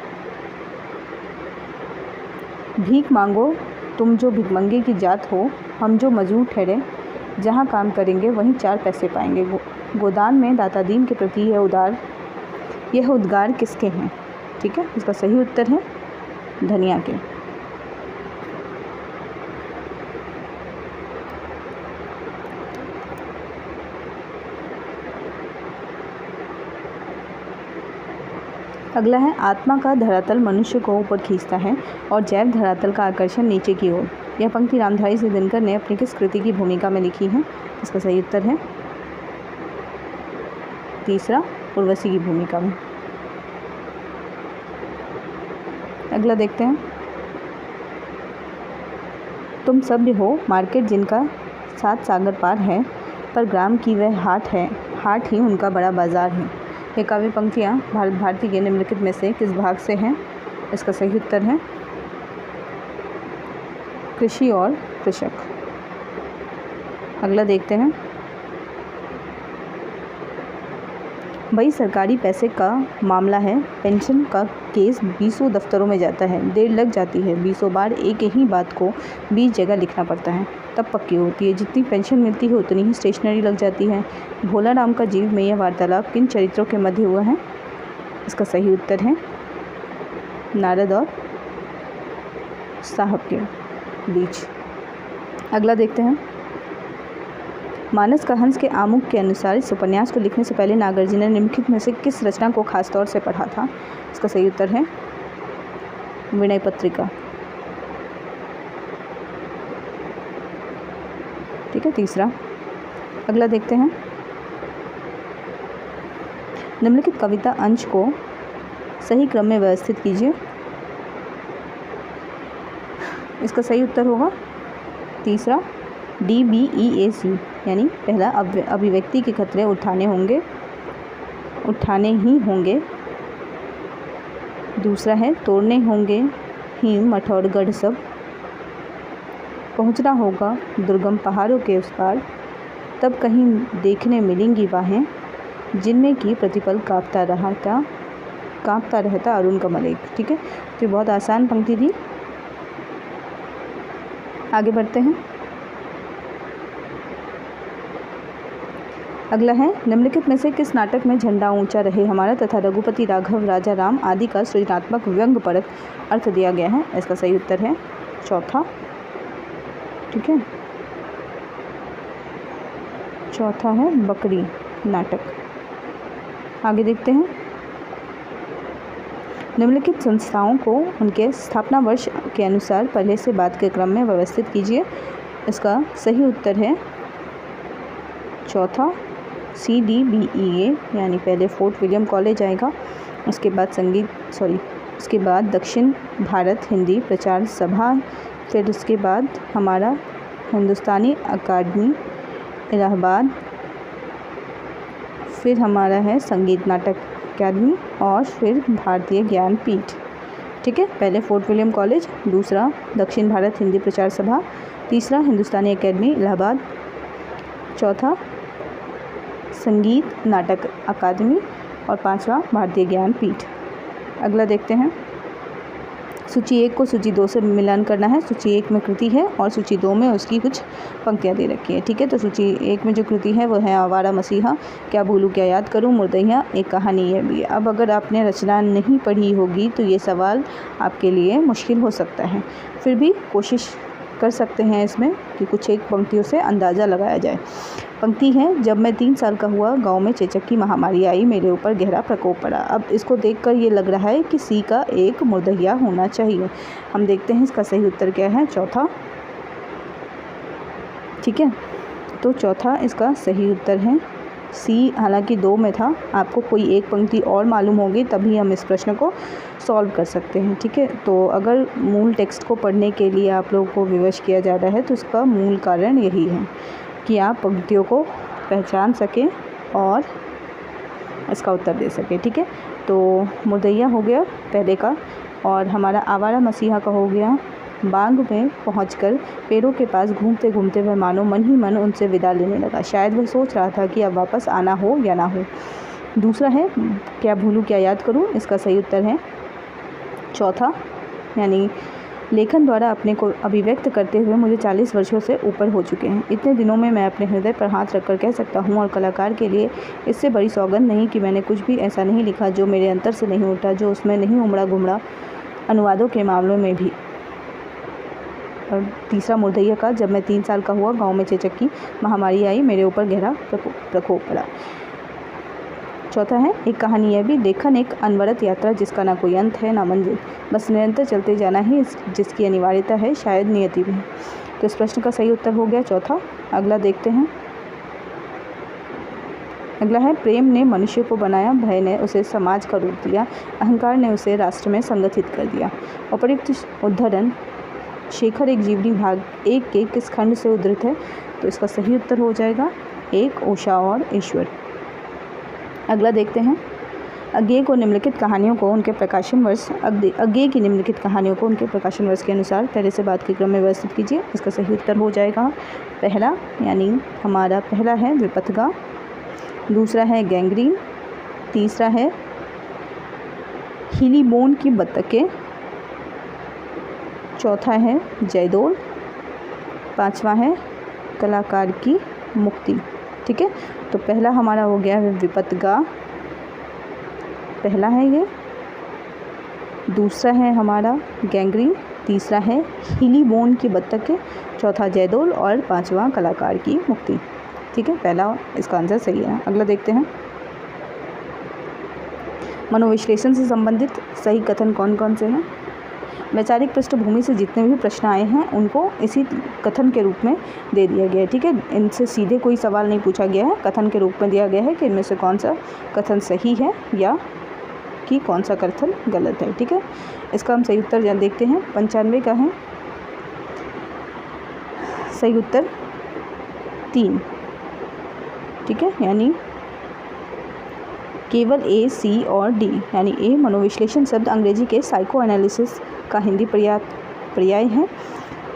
भीख मांगो तुम जो भिखमंगे की जात हो, हम जो मजदूर ठहरे, जहाँ काम करेंगे वहीं 4 पैसे पाएंगे। गोदान में दाता दीन के प्रति यह उद्गार किसके हैं? ठीक है, इसका सही उत्तर है धनिया के। अगला है, आत्मा का धरातल मनुष्य को ऊपर खींचता है और जैव धरातल का आकर्षण नीचे की ओर। यह पंक्ति रामधारी सिंह दिनकर ने अपनी किस कृति की भूमिका में लिखी है? इसका सही उत्तर है तीसरा, उर्वशी की भूमिका में। अगला देखते हैं। तुम सभ्य हो मार्केट जिनका 7 सागर पार है, पर ग्राम की वह हाट है, हाट ही उनका बड़ा बाजार है। ये काव्य पंक्तियाँ भारत भारती के निम्नलिखित में से किस भाग से हैं? इसका सही उत्तर है कृषि और कृषक। अगला देखते हैं। भाई सरकारी पैसे का मामला है, पेंशन का केस 20 दफ्तरों में जाता है, देर लग जाती है, 20 बार एक ही बात को 20 जगह लिखना पड़ता है, तब पक्की होती है। जितनी पेंशन मिलती है उतनी ही स्टेशनरी लग जाती है। भोला राम का जीव में यह वार्तालाप किन चरित्रों के मध्य हुआ है? इसका सही उत्तर है नारद और साहब के बीच। अगला देखते हैं। मानस का हंस के आमुख के अनुसार इस उपन्यास को लिखने से पहले नागार्जुन ने निम्नलिखित में से किस रचना को खास तौर से पढ़ा था? इसका सही उत्तर है विनय पत्रिका। ठीक है, तीसरा। अगला देखते हैं। निम्नलिखित कविता अंश को सही क्रम में व्यवस्थित कीजिए। इसका सही उत्तर होगा तीसरा DBEAC, यानी पहला अभिव्यक्ति के खतरे उठाने ही होंगे। दूसरा है तोड़ने होंगे हिम मठ और गढ़ सब, पहुंचना होगा दुर्गम पहाड़ों के उस पार, तब कहीं देखने मिलेंगी बाहें जिनमें की प्रतिपल कांपता रहता अरुण कमल एक। ठीक है, तो बहुत आसान पंक्ति थी। आगे बढ़ते हैं। अगला है। निम्नलिखित में से किस नाटक में झंडा ऊंचा रहे हमारा तथा रघुपति राघव राजा राम आदि का सृजनात्मक व्यंग्यपरक अर्थ दिया गया है? इसका सही उत्तर है चौथा। ठीक है, चौथा है बकरी नाटक। आगे देखते हैं। निम्नलिखित संस्थाओं को उनके स्थापना वर्ष के अनुसार पहले से बाद के क्रम में व्यवस्थित कीजिए। इसका सही उत्तर है चौथा CDBEA, यानी पहले फोर्ट विलियम कॉलेज आएगा, उसके बाद दक्षिण भारत हिंदी प्रचार सभा, फिर उसके बाद हमारा हिंदुस्तानी अकादमी इलाहाबाद, फिर हमारा है संगीत नाटक अकादमी और फिर भारतीय ज्ञानपीठ। ठीक है, पहले फोर्ट विलियम कॉलेज, दूसरा दक्षिण भारत हिंदी प्रचार सभा, तीसरा हिंदुस्तानी अकादमी इलाहाबाद, चौथा संगीत नाटक अकादमी और पांचवा भारतीय ज्ञानपीठ। अगला देखते हैं। सूची 1 को सूची 2 से मिलान करना है। सूची 1 में कृति है और सूची 2 में उसकी कुछ पंक्तियाँ दे रखी है। ठीक है, तो सूची 1 में जो कृति है वो है आवारा मसीहा, क्या भूलूं क्या याद करूं, मुर्दैया, एक कहानी है भी। अब अगर आपने रचना नहीं पढ़ी होगी तो ये सवाल आपके लिए मुश्किल हो सकता है, फिर भी कोशिश कर सकते हैं इसमें कि कुछ एक पंक्तियों से अंदाज़ा लगाया जाए। पंक्ति है, जब मैं 3 साल का हुआ गांव में चेचक की महामारी आई, मेरे ऊपर गहरा प्रकोप पड़ा। अब इसको देखकर ये लग रहा है कि सी का एक मुर्दैया होना चाहिए। हम देखते हैं इसका सही उत्तर क्या है, चौथा। ठीक है, तो चौथा इसका सही उत्तर है सी। हालांकि 2 में था, आपको कोई एक पंक्ति और मालूम होगी तभी हम इस प्रश्न को सॉल्व कर सकते हैं। ठीक है, तो अगर मूल टेक्स्ट को पढ़ने के लिए आप लोगों को विवश किया जा रहा है तो इसका मूल कारण यही है कि आप पंक्तियों को पहचान सकें और इसका उत्तर दे सकें। ठीक है, तो मुर्दैया हो गया पहले का, और हमारा आवारा मसीहा का हो गया, बाग में पहुंचकर पेड़ों के पास घूमते घूमते वह मानो मन ही मन उनसे विदा लेने लगा। शायद वह सोच रहा था कि अब वापस आना हो या ना हो। दूसरा है, क्या भूलूं क्या याद करूं, इसका सही उत्तर है चौथा, यानी लेखन द्वारा अपने को अभिव्यक्त करते हुए मुझे 40 वर्षों से ऊपर हो चुके हैं। इतने दिनों में मैं अपने हृदय पर हाथ रखकर कह सकता हूँ, और कलाकार के लिए इससे बड़ी सौगंध नहीं, कि मैंने कुछ भी ऐसा नहीं लिखा जो मेरे अंतर से नहीं उठा, जो उसमें नहीं उमड़ा घुमड़ा, अनुवादों के मामलों में भी। और तीसरा मुर्दैया का, जब मैं 3 साल का हुआ गांव में चेचक की महामारी आई, मेरे ऊपर गहरा प्रकोप पड़ा। चौथा है, एक कहानी है भी, लेखन एक अनवरत यात्रा जिसका ना कोई अंत है ना मंजिल, बस निरंतर चलते जाना ही जिसकी अनिवार्यता है, शायद नियति भी। तो इस प्रश्न का सही उत्तर हो गया चौथा। अगला देखते हैं। अगला है, प्रेम ने मनुष्य को बनाया, भय ने उसे समाज का रूप दिया, अहंकार ने उसे राष्ट्र में संगठित कर दिया। उपर्युक्त उद्धरण शेखर एक जीवनी भाग 1 के किस खंड से उद्धृत है? तो इसका सही उत्तर हो जाएगा 1, उषा और ईश्वर। अगला देखते हैं। अज्ञेय की निम्नलिखित कहानियों को उनके प्रकाशन वर्ष के अनुसार पहले से बाद के क्रम में व्यवस्थित कीजिए। इसका सही उत्तर हो जाएगा पहला, यानी हमारा पहला है विपथगा, दूसरा है गैंग्रीन, तीसरा है हिलीबोन की बत्तखें, चौथा है जयदोल, पांचवा है कलाकार की मुक्ति। ठीक है, तो पहला हमारा हो गया विपथगा, पहला है ये, दूसरा है हमारा गैंग्रीन, तीसरा है हिली बोन की बत्तखें, चौथा जयदोल और पांचवा कलाकार की मुक्ति। ठीक है, पहला इसका आंसर सही है। अगला देखते हैं, मनोविश्लेषण से संबंधित सही कथन कौन कौन से हैं। वैचारिक पृष्ठभूमि से जितने भी प्रश्न आए हैं उनको इसी कथन के रूप में दे दिया गया है। ठीक है, इनसे सीधे कोई सवाल नहीं पूछा गया है, कथन के रूप में दिया गया है कि इनमें से कौन सा कथन सही है या कि कौन सा कथन गलत है। ठीक है, इसका हम सही उत्तर देखते हैं। 95 का है सही उत्तर 3। ठीक है, यानी केवल ए, सी और डी, यानी ए मनोविश्लेषण शब्द अंग्रेजी के साइको एनालिसिस का हिंदी पर्याय है।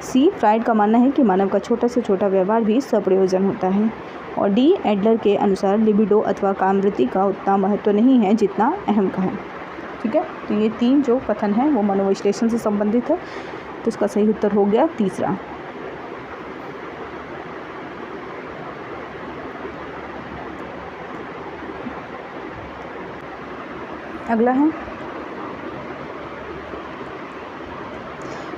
सी, फ्राइड का मानना है कि मानव का छोटा से छोटा व्यवहार भी सप्रयोजन होता है। और डी, एडलर के अनुसार लिबिडो अथवा कामवृत्ति का उतना महत्व नहीं है जितना अहम का है। ठीक है, तो ये 3 जो कथन है वो मनोविश्लेषण से संबंधित है, तो इसका सही उत्तर हो गया तीसरा। अगला है,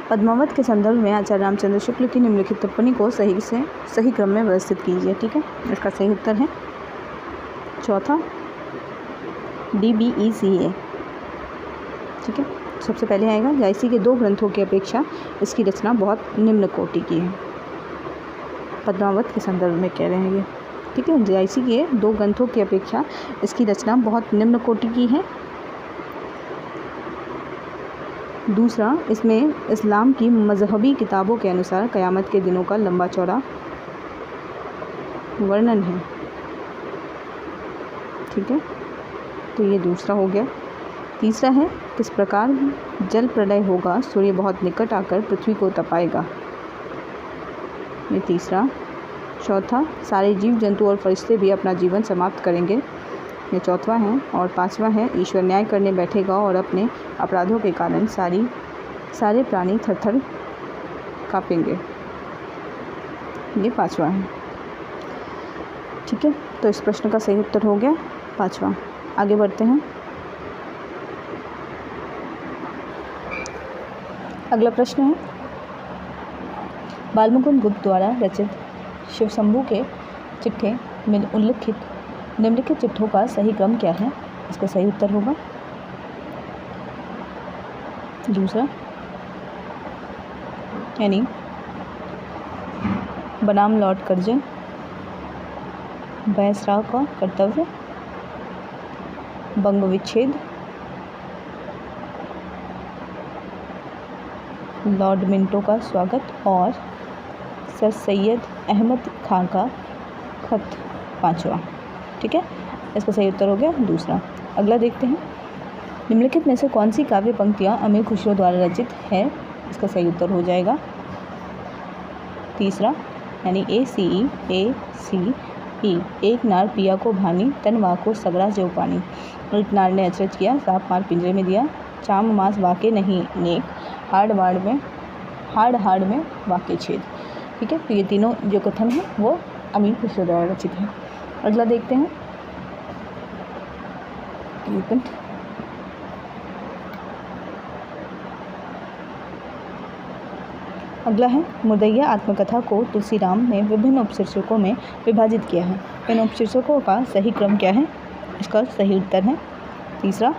पद्मावत के संदर्भ में आचार्य रामचंद्र शुक्ल की निम्नलिखित टिप्पणी को सही क्रम में व्यवस्थित कीजिए। ठीक है, इसका सही उत्तर है चौथा DBECA। ठीक है, सबसे पहले आएगा, जायसी के 2 ग्रंथों की अपेक्षा इसकी रचना बहुत निम्न कोटि की है। पद्मावत के संदर्भ में कह रहे हैं ये। ठीक है, जायसी के 2 ग्रंथों की अपेक्षा इसकी रचना बहुत निम्न कोटि की है। दूसरा, इसमें इस्लाम की मजहबी किताबों के अनुसार क़यामत के दिनों का लंबा चौड़ा वर्णन है। ठीक है, तो ये दूसरा हो गया। तीसरा है, किस प्रकार जल प्रलय होगा, सूर्य बहुत निकट आकर पृथ्वी को तपाएगा। ये तीसरा। चौथा, सारे जीव जंतु और फरिश्ते भी अपना जीवन समाप्त करेंगे। ये चौथा है। और पांचवा है, ईश्वर न्याय करने बैठेगा और अपने अपराधों के कारण सारे प्राणी थरथर कांपेंगे। ये पांचवा है। ठीक है, तो इस प्रश्न का सही उत्तर हो गया पांचवा। आगे बढ़ते हैं। अगला प्रश्न है, बालमुकुंद गुप्त द्वारा रचित शिवशंभू के चिट्ठे में उल्लिखित निम्नलिखित चिट्ठों का सही क्रम क्या है। इसका सही उत्तर होगा दूसरा, यानी बनाम लॉर्ड कर्जन, वायसराय का कर्तव्य, बंग विच्छेद, लॉर्ड मिंटो का स्वागत और सर सैयद अहमद खां का खत पांचवा। ठीक है, इसका सही उत्तर हो गया दूसरा। अगला देखते हैं, निम्नलिखित में से कौन सी काव्य पंक्तियाँ अमीर खुसरो द्वारा रचित है। इसका सही उत्तर हो जाएगा तीसरा, यानी ACE। एक नार पिया को भानी, तन वाको सगड़ा जो पानी। एक नार ने अचरज किया, सांप मार पिंजरे में दिया। चाम मास वाके नहीं नेक, हाड़ हाड़ में वाके छेद। ठीक है, तो ये तीनों जो कथन है वो अमीर खुसरो द्वारा रचित है। अगला देखते हैं, अगला है, मुदैया आत्मकथा को तुलसीराम ने विभिन्न उपशीर्षकों में विभाजित किया है। इन उपशीर्षकों का सही क्रम क्या है। इसका सही उत्तर है तीसरा,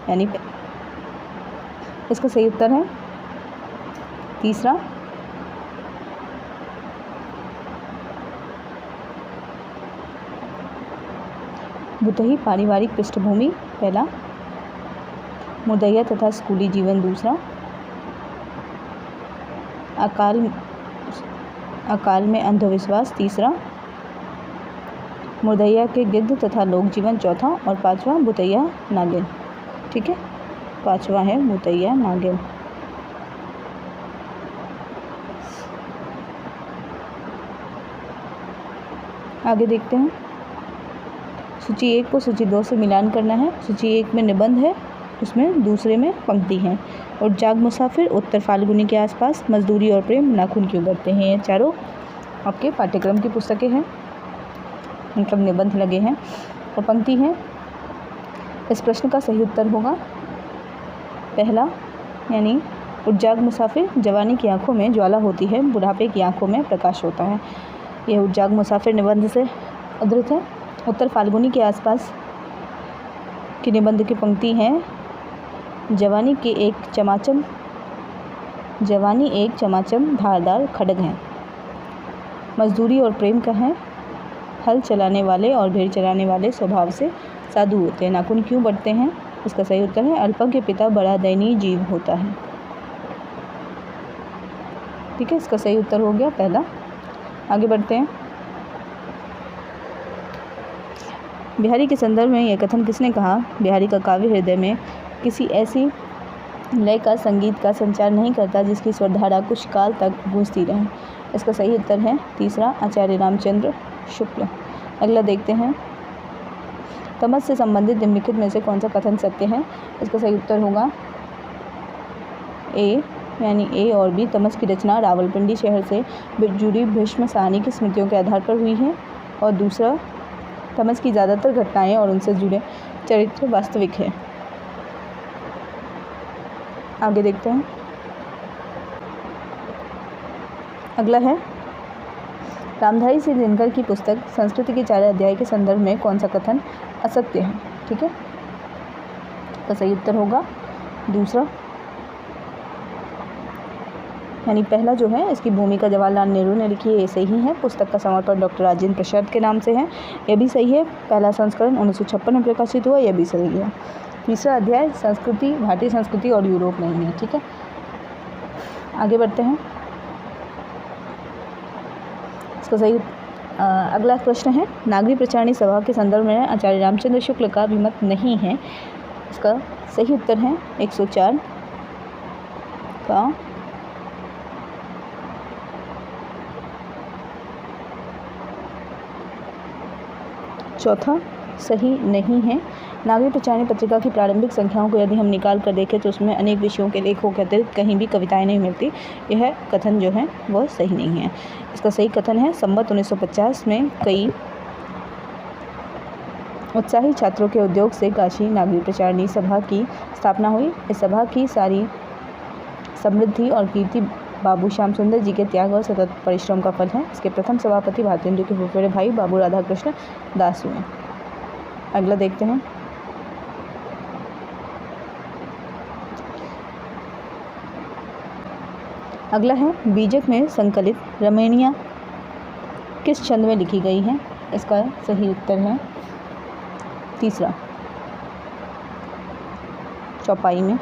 यानी इसका सही उत्तर है तीसरा। भुतही पारिवारिक पृष्ठभूमि पहला, मुदैया तथा स्कूली जीवन दूसरा, अकाल में अंधविश्वास तीसरा, मुदैया के गिद्ध तथा लोक जीवन चौथा और पांचवा भुतैया नागिन। ठीक है, पांचवा है भुतैया नागिन। आगे देखते हैं, सूची 1 को सूची 2 से मिलान करना है। सूची 1 में निबंध है, उसमें दूसरे में पंक्ति है। और जाग मुसाफिर, उत्तर फाल्गुनी के आसपास, मजदूरी और प्रेम, नाखून क्यों बढ़ते हैं। ये चारों आपके पाठ्यक्रम की पुस्तकें हैं, मतलब निबंध लगे हैं। और पंक्ति है, इस प्रश्न का सही उत्तर होगा पहला, यानी उज्जाग मुसाफिर। जवानी की आंखों में ज्वाला होती है, बुढ़ापे की आंखों में प्रकाश होता है। यह उज्जाग मुसाफिर निबंध से उद्धृत है। उत्तर फाल्गुनी के आसपास की निबंध की पंक्ति है, जवानी एक चमाचम धारदार खड्ग है। मजदूरी और प्रेम का है, हल चलाने वाले और भेड़ चराने वाले स्वभाव से साधु होते हैं। नाखून क्यों बढ़ते हैं? इसका सही उत्तर है, अल्पज्ञ पिता बड़ा दयनीय जीव होता है। ठीक है, इसका सही उत्तर हो गया पहला। आगे बढ़ते हैं। बिहारी के संदर्भ में यह कथन किसने कहा? बिहारी का काव्य हृदय में किसी ऐसी लय का संगीत का संचार नहीं करता जिसकी स्वरधारा कुछ काल तक गूंजती रहे। इसका सही उत्तर है तीसरा, आचार्य रामचंद्र शुक्ल। अगला देखते हैं, तमस से संबंधित निम्नलिखित में से कौन सा कथन सत्य है? इसका सही उत्तर होगा ए, यानी ए और बी। तमस की रचना रावलपिंडी शहर से जुड़ी भीष्म साहनी की स्मृतियों के आधार पर हुई है। और दूसरा, तमस की ज़्यादातर घटनाएं और उनसे जुड़े चरित्र वास्तविक है। आगे देखते हैं। अगला है, रामधारी सिंह दिनकर की पुस्तक संस्कृति के 4 अध्याय के संदर्भ में कौन सा कथन असत्य है? ठीक है, तो सही उत्तर होगा दूसरा, यानी पहला जो है इसकी भूमिका जवाहरलाल नेहरू ने लिखी है, ये सही है। पुस्तक का समर्पण डॉक्टर राजेंद्र प्रसाद के नाम से है, यह भी सही है। पहला संस्करण 1956 में प्रकाशित हुआ, यह भी सही है। तीसरा अध्याय संस्कृति, भारतीय संस्कृति और यूरोप नहीं है। ठीक है, आगे बढ़ते हैं। इसका सही अगला प्रश्न है, नागरी प्रचारणी सभा के संदर्भ में आचार्य रामचंद्र शुक्ल का अभिमत नहीं है। इसका सही उत्तर है 104 का चौथा सही नहीं है। नागरी प्रचारणी पत्रिका की प्रारंभिक संख्याओं को यदि हम निकाल कर देखें तो उसमें अनेक विषयों के लेखों के अतिरिक्त कहीं भी कविताएं नहीं मिलती। यह कथन जो है वह सही नहीं है। इसका सही कथन है, संवत 1950 में कई उत्साही छात्रों के उद्योग से काशी नागरी प्रचारणी सभा की स्थापना हुई। इस सभा की सारी समृद्धि और कीर्ति बाबू श्याम सुंदर जी के त्याग और सतत परिश्रम का फल है। इसके प्रथम सभापति भारतेंदु के फुफेरे भाई बाबू राधाकृष्ण दास हुए। अगला देखते हैं। अगला है, बीजक में संकलित रमणीय किस छंद में लिखी गई है? इसका सही उत्तर है तीसरा, चौपाई में।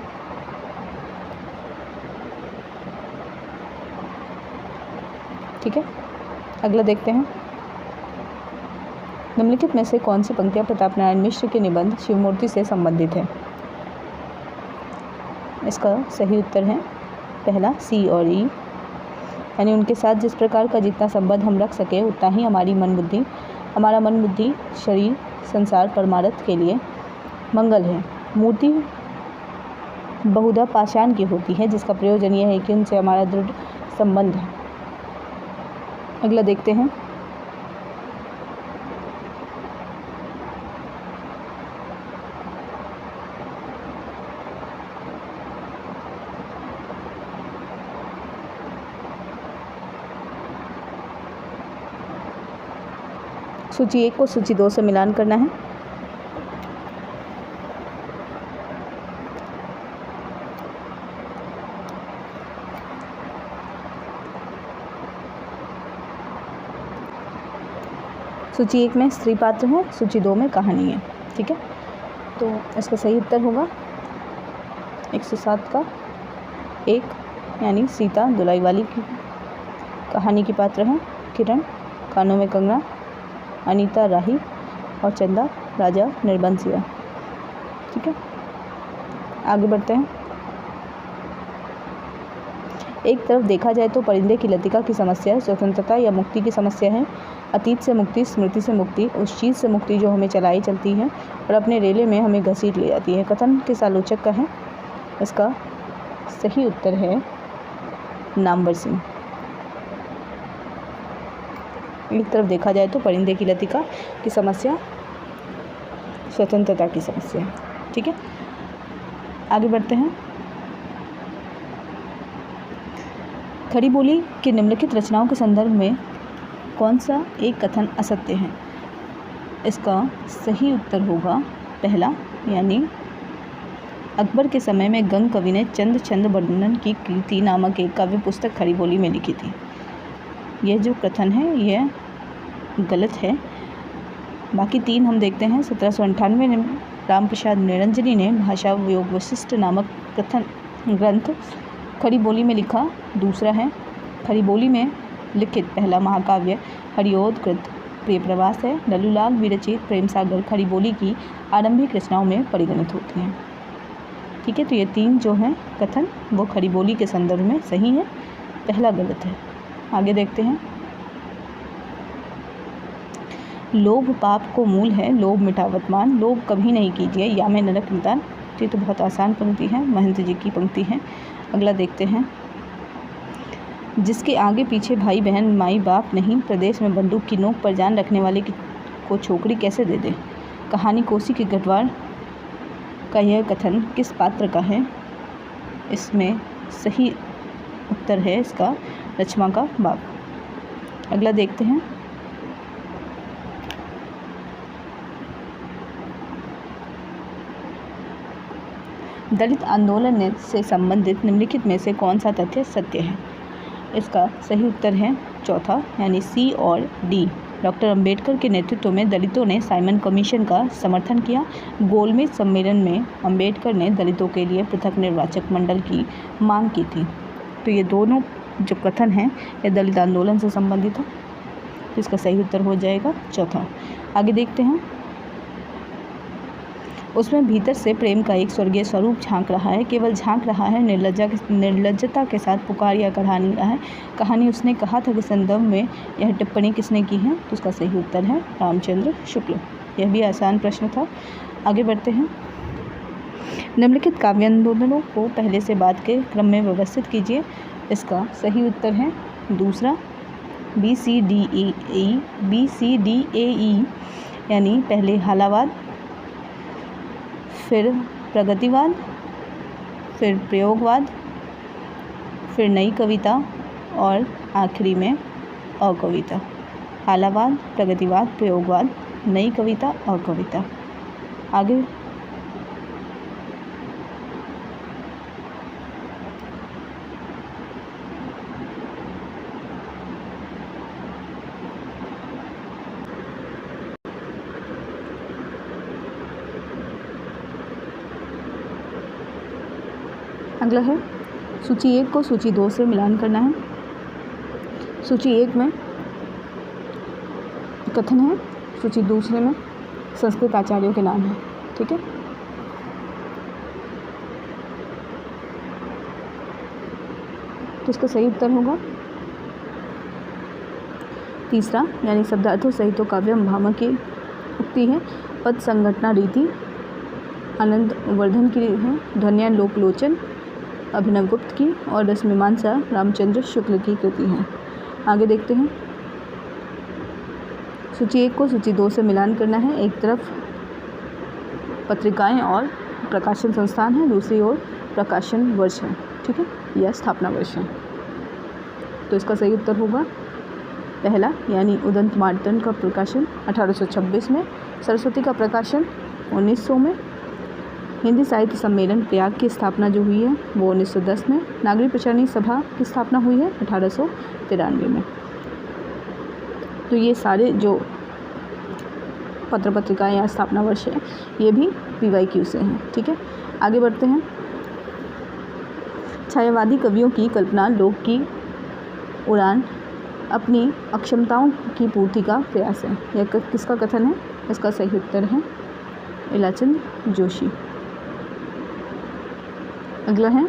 ठीक है, अगला देखते हैं। निम्नलिखित में से कौन सी पंक्तियाँ प्रताप नारायण मिश्र के निबंध शिवमूर्ति से संबंधित है? इसका सही उत्तर है पहला, सी और ई, यानी उनके साथ जिस प्रकार का जितना संबंध हम रख सके उतना ही हमारा मन बुद्धि शरीर संसार परमार्थ के लिए मंगल है। मूर्ति बहुधा पाषाण की होती है जिसका प्रयोजन यह है कि उनसे हमारा दृढ़ संबंध है। अगला देखते हैं। सूची 1 को सूची 2 से मिलान करना है। सूची 1 में स्त्री पात्र है, सूची 2 में कहानी है। ठीक है, तो इसका सही उत्तर होगा 107 का 1, यानी सीता दुलाई वाली की कहानी की पात्र है। किरण कानों में कंगना, अनीता राही और चंदा राजा निर्बंसिया। ठीक है, आगे बढ़ते हैं। एक तरफ देखा जाए तो परिंदे की लतिका की समस्या स्वतंत्रता या मुक्ति की समस्या है। अतीत से मुक्ति, स्मृति से मुक्ति, उस चीज़ से मुक्ति जो हमें चलाई चलती है और अपने रेले में हमें घसीट ले जाती है। कथन किस आलोचक का है? इसका सही उत्तर है नामवर सिंह। एक तरफ देखा जाए तो परिंदे की लतिका की समस्या स्वतंत्रता की समस्या है। ठीक है, आगे बढ़ते हैं। खड़ी बोली की निम्नलिखित रचनाओं के संदर्भ में कौन सा एक कथन असत्य है? इसका सही उत्तर होगा पहला, यानी अकबर के समय में गंग कवि ने चंद छंद वर्णन की कृति नामक एक काव्य पुस्तक खड़ी बोली में लिखी थी। यह जो कथन है यह गलत है। बाकी तीन हम देखते हैं। 1798 में राम प्रसाद निरंजनी ने भाषा योग वशिष्ठ नामक कथन ग्रंथ खड़ी बोली में लिखा। दूसरा है खड़ी बोली में लिखित पहला महाकाव्य हरिओदकृत प्रिय प्रवास है। लल्लूलाल विरचित प्रेम सागर खड़ी बोली की आरंभिक रचनाओं में परिगणित होती हैं। ठीक है, तो ये तीन जो हैं कथन वो खड़ी बोली के संदर्भ में सही है, पहला गलत है। आगे देखते हैं। लोभ पाप को मूल है, लोभ मिटावत मान, लोभ कभी नहीं कीजिए या मैं नरक निदान। ये तो बहुत आसान पंक्ति है, महंत जी की पंक्ति है। अगला देखते हैं। जिसके आगे पीछे भाई बहन माई बाप नहीं, प्रदेश में बंदूक की नोक पर जान रखने वाले को छोकरी कैसे दे दे। कहानी कोसी के गढ़वाल का यह कथन किस पात्र का है? इसमें सही उत्तर है इसका लक्ष्मण का बाप। अगला देखते हैं। दलित आंदोलन से संबंधित निम्नलिखित में से कौन सा तथ्य सत्य है? इसका सही उत्तर है चौथा, यानी सी और डी। डॉक्टर अंबेडकर के नेतृत्व में दलितों ने साइमन कमीशन का समर्थन किया। गोलमेज सम्मेलन में अंबेडकर ने दलितों के लिए पृथक निर्वाचक मंडल की मांग की थी। तो ये दोनों जो कथन हैं ये दलित आंदोलन से संबंधित है, तो इसका सही उत्तर हो जाएगा चौथा। आगे देखते हैं। उसमें भीतर से प्रेम का एक स्वर्गीय स्वरूप झांक रहा है, केवल झांक रहा है, निर्लज्जता के साथ पुकार या कढ़ा नहीं रहा है। कहानी उसने कहा था कि संदर्भ में यह टिप्पणी किसने की है? तो उसका सही उत्तर है रामचंद्र शुक्ल। यह भी आसान प्रश्न था। आगे बढ़ते हैं। निम्नलिखित काव्यांदोलनों को पहले से बाद के क्रम में व्यवस्थित कीजिए। इसका सही उत्तर है दूसरा, BCDE, यानी पहले हालावाद, फिर प्रगतिवाद, फिर प्रयोगवाद, फिर नई कविता और आखिरी में अकविता। हालावाद, प्रगतिवाद, प्रयोगवाद, नई कविता, अकविता। आगे अगला है सूची 1 को सूची 2 से मिलान करना है। सूची 1 में कथन है, सूची दूसरे में संस्कृत आचार्यों के नाम है। ठीक है, तो इसका सही उत्तर होगा तीसरा, यानी शब्दार्थों सहित काव्यम भामह की उक्ति है। पद संघटना रीति आनंद वर्धन की है। ध्वनियाँ लोकलोचन अभिनव गुप्त की और रसमीमांसा रामचंद्र शुक्ल की कृति है। आगे देखते हैं। सूची 1 को सूची 2 से मिलान करना है। एक तरफ पत्रिकाएं और प्रकाशन संस्थान है, दूसरी ओर प्रकाशन वर्ष है। ठीक है, यह स्थापना वर्ष है। तो इसका सही उत्तर होगा पहला, यानी उदंत मार्तंड का प्रकाशन 1826 में, सरस्वती का प्रकाशन 1900 में, हिंदी साहित्य सम्मेलन प्रयाग की स्थापना जो हुई है वो 1910 में, नागरिक प्रचारणी सभा की स्थापना हुई है 1893 में। तो ये सारे जो पत्र पत्रिकाएँ या स्थापना वर्ष है ये भी PYQ से हैं। ठीक है, आगे बढ़ते हैं। छायावादी कवियों की कल्पना लोक की उड़ान अपनी अक्षमताओं की पूर्ति का प्रयास है। यह किसका कथन है? इसका सही उत्तर है इलाचंद जोशी। अगला है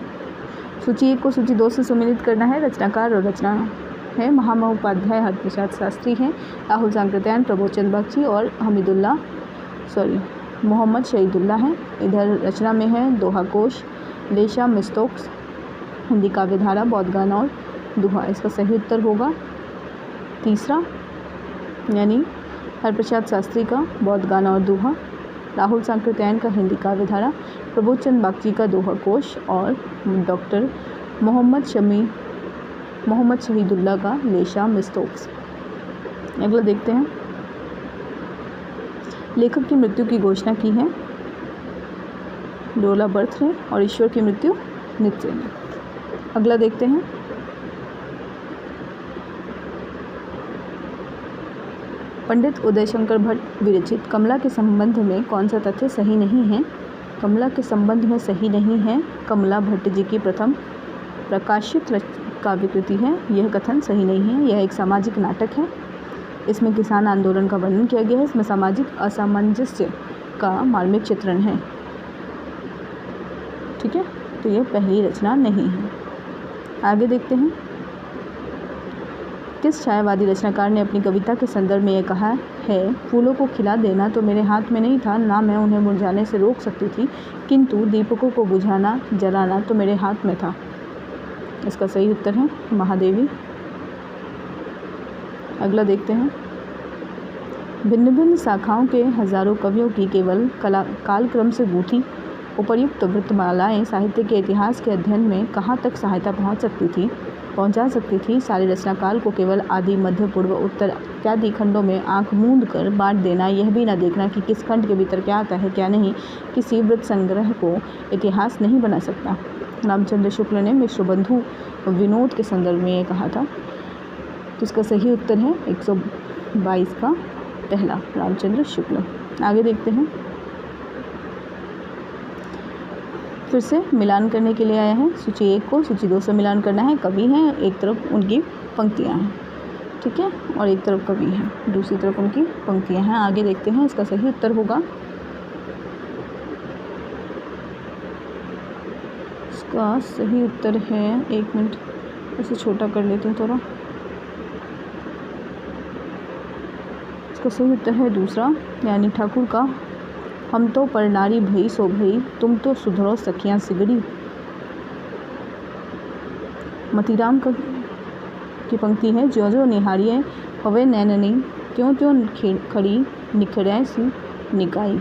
सूची 1 को सूची 2 से सम्मिलित करना है। रचनाकार और रचना है महामहोपाध्याय हरप्रसाद शास्त्री हैं, राहुल सांकृत्यायन, प्रबोधचंद बख्शी और मोहम्मद शहीदुल्लाह हैं। इधर रचना में है दोहा कोश, लेशा, मिस्तोक्स, हिंदी काव्यधारा, बौद्ध गान और दोहा। इसका सही उत्तर होगा तीसरा, यानी हरप्रसाद शास्त्री का बौद्ध गान और दोहा। राहुल सांकृत्यायन का हिंदी काव्य धारा, प्रबोध चंद बागची का दोहा कोश और डॉक्टर मोहम्मद शहीदुल्लाह का लेशा मिस्तोक्स। अगला देखते हैं, लेखक की मृत्यु की घोषणा की है लोला बर्थ ने और ईश्वर की मृत्यु नित्य ने। अगला देखते हैं, पंडित उदयशंकर भट्ट विरचित कमला के संबंध में कौन सा तथ्य सही नहीं है? कमला के संबंध में सही नहीं है कमला भट्ट जी की प्रथम प्रकाशित काव्यकृति है, यह कथन सही नहीं है। यह एक सामाजिक नाटक है, इसमें किसान आंदोलन का वर्णन किया गया है, इसमें सामाजिक असामंजस्य का मार्मिक चित्रण है। ठीक है, तो यह पहली रचना नहीं है। आगे देखते हैं, किस छायावादी रचनाकार ने अपनी कविता के संदर्भ में यह कहा है, फूलों को खिला देना तो मेरे हाथ में नहीं था, ना मैं उन्हें मुरझाने से रोक सकती थी, किंतु दीपकों को बुझाना जलाना तो मेरे हाथ में था। इसका सही उत्तर है महादेवी। अगला देखते हैं, भिन्न भिन्न शाखाओं के हजारों कवियों की केवल कालक्रम से गूंथी उपर्युक्त वृत्तमालाएँ साहित्य के इतिहास के अध्ययन में कहाँ तक सहायता पहुँचा सकती थी। सारे रचनाकाल को केवल आदि, मध्य, पूर्व, उत्तर इत्यादि खंडों में आंख मूंद कर बांट देना, यह भी न देखना कि किस खंड के भीतर क्या आता है क्या नहीं, किसी वृत्त संग्रह को इतिहास नहीं बना सकता। रामचंद्र शुक्ल ने मिश्र बंधु विनोद के संदर्भ में ये कहा था। तो इसका सही उत्तर है 122 का पहला, रामचंद्र शुक्ल। आगे देखते हैं, फिर से मिलान करने के लिए आया है। सूची 1 को सूची 2 से मिलान करना है। कवि हैं, एक तरफ उनकी पंक्तियां हैं, ठीक है, और एक तरफ कवि हैं, दूसरी तरफ उनकी पंक्तियां हैं। आगे देखते हैं, इसका सही उत्तर होगा, इसका सही उत्तर है, 1 मिनट इसे छोटा कर लेते हैं थोड़ा। इसका सही उत्तर है दूसरा, यानी ठाकुर का हम तो पर नारी भई सो भई, तुम तो सुधरो सखियाँ सिगड़ी। मतीराम की पंक्ति है, जो जो निहारिये हवे नैननी, त्यों त्यों खड़ी निखरै सी निकाई।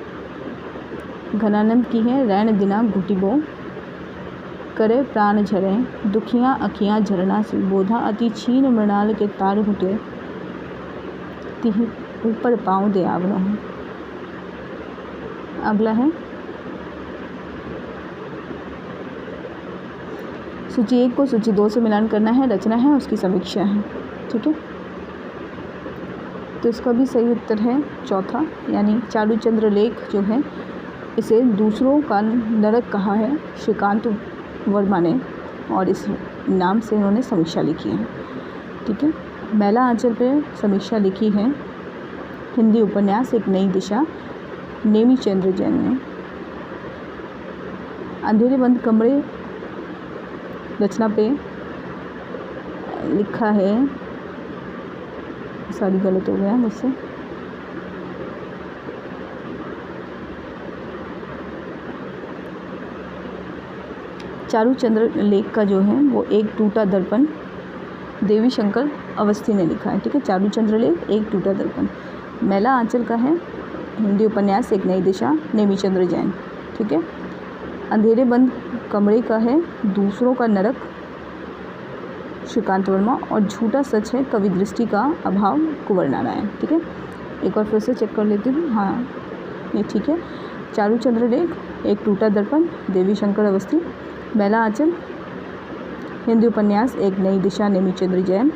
घनानंद की है, रैन दिना घुटिबो करे प्राण झरे, दुखियाँ अखियाँ झरना सी, बोधा अति छीन मृणाल के तार हुटे, तिह ऊपर पाँव दे आवनो। अगला है, सूची 1 को सूची 2 से मिलान करना है। रचना है, उसकी समीक्षा है, ठीक है। तो इसका भी सही उत्तर है चौथा, यानी चारुचंद्र लेख जो है, इसे दूसरों का नरक कहा है श्रीकांत वर्मा ने, और इस नाम से उन्होंने समीक्षा लिखी है, ठीक है। मैला आंचल पे समीक्षा लिखी है हिंदी उपन्यास एक नई दिशा, नेमीचंद्र जैन ने। अंधेरे बंद कमरे रचना पे लिखा है, सारी गलत हो गया मुझसे, चारुचंद्र लेख का जो है वो एक टूटा दर्पण देवी शंकर अवस्थी ने लिखा है, ठीक है। चारुचंद्र लेख एक टूटा दर्पण। मैला आंचल का है हिंदी उपन्यास एक नई दिशा, नेमीचंद्र जैन, ठीक है। अंधेरे बंद कमरे का है दूसरों का नरक, श्रीकांत वर्मा, और झूठा सच है कवि दृष्टि का अभाव, कुंवर नारायण, ठीक है। एक और फिर से चेक कर लेती हूँ, हाँ ये ठीक है। चारुचंद्र लेख एक टूटा दर्पण देवी शंकर अवस्थी, मैला आंचल हिंदी उपन्यास एक नई दिशा, नेमीचंद्र जैन,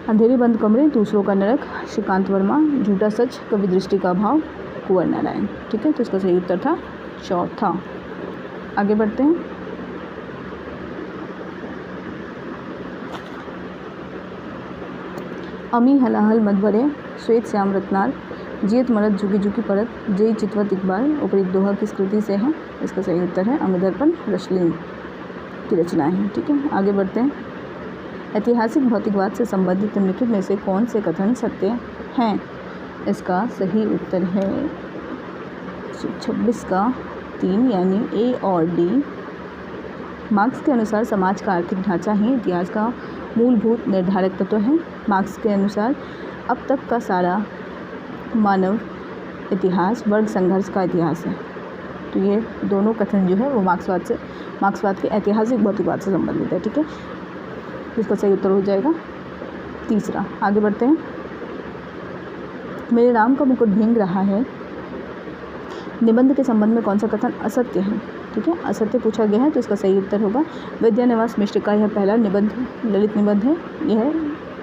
अंधेरे बंद कमरे दूसरों का नरक, श्रीकांत वर्मा, झूठा सच कवि दृष्टि का अभाव, कुंवर नारायण, ठीक है। तो इसका सही उत्तर था चौथा। आगे बढ़ते हैं, अमी हलाहल मधुबरे श्वेत श्याम रत्नार, जियत मरद झुकी झुकी परत, जय चितवत इकबाल, उपरीत दोहा किस कृति से है? इसका सही उत्तर है अमिदर्पण रश्लिन की रचनाएं हैं, ठीक है। आगे बढ़ते हैं, ऐतिहासिक भौतिकवाद से संबंधित निम्नलिखित में से कौन से कथन सत्य हैं? इसका सही उत्तर है 26 का 3, यानी ए और डी। मार्क्स के अनुसार समाज का आर्थिक ढांचा ही इतिहास का मूलभूत निर्धारक तत्व है। मार्क्स के अनुसार अब तक का सारा मानव इतिहास वर्ग संघर्ष का इतिहास है। तो ये दोनों कथन जो है वो मार्क्सवाद के ऐतिहासिक भौतिकवाद से संबंधित है। ठीक है, इसका सही उत्तर हो जाएगा तीसरा। आगे बढ़ते हैं। मेरे राम का मुकुट भींग रहा है, निबंध के संबंध में कौन सा कथन असत्य है? ठीक है, असत्य पूछा गया है तो इसका सही उत्तर होगा विद्यानिवास मिश्र का यह पहला निबंध ललित निबंध है, यह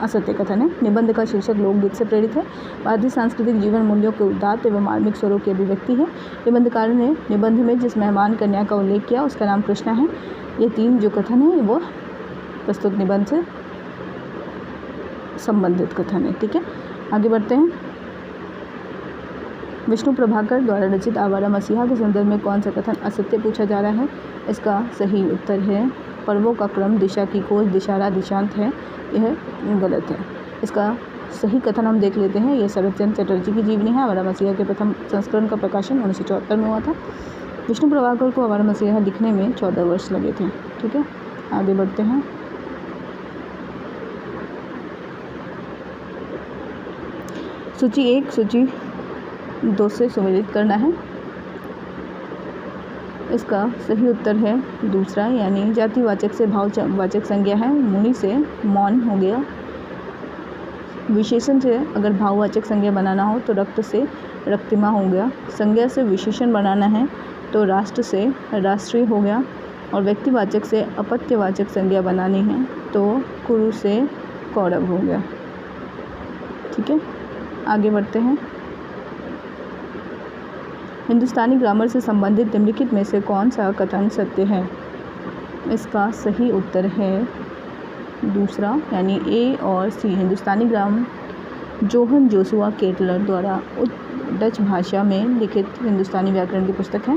असत्य कथन है। निबंध का शीर्षक लोकगीत से प्रेरित है, भारतीय सांस्कृतिक जीवन मूल्यों के उदात्त एवं मार्मिक स्वरों की अभिव्यक्ति है। निबंधकार ने निबंध में जिस मेहमान कन्या का उल्लेख किया उसका नाम कृष्णा है। ये तीन जो कथन है वो प्रस्तुत निबंध से संबंधित कथन है। ठीक है, आगे बढ़ते हैं। विष्णु प्रभाकर द्वारा रचित आवारा मसीहा के संदर्भ में कौन सा कथन असत्य पूछा जा रहा है? इसका सही उत्तर है पर्वों का क्रम दिशा की खोज दिशारा दिशांत है, यह गलत है। इसका सही कथन हम देख लेते हैं। यह शरद चंद्र चटर्जी की जीवनी है। आवारा मसीहा के प्रथम संस्करण का प्रकाशन 1974 में हुआ था। विष्णु प्रभाकर को आवारा मसीहा लिखने में 14 वर्ष लगे थे। ठीक है, आगे बढ़ते हैं। सूची 1 सूची 2 से सुमेलित करना है। इसका सही उत्तर है दूसरा, यानी जातिवाचक से भाववाचक संज्ञा है। मुनि से मौन हो गया। विशेषण से अगर भाववाचक संज्ञा बनाना हो तो रक्त से रक्तिमा हो गया। संज्ञा से विशेषण बनाना है तो राष्ट्र से राष्ट्रीय हो गया। और व्यक्तिवाचक से अपत्यवाचक संज्ञा बनानी है तो कुरु से कौरव हो गया। ठीक है, आगे बढ़ते हैं। हिंदुस्तानी ग्रामर से संबंधित निम्नलिखित में से कौन सा कथन सत्य है? इसका सही उत्तर है दूसरा, यानी ए और सी। हिंदुस्तानी ग्रामर जोहन जोसुआ केटलर द्वारा डच भाषा में लिखित हिंदुस्तानी व्याकरण की पुस्तक है।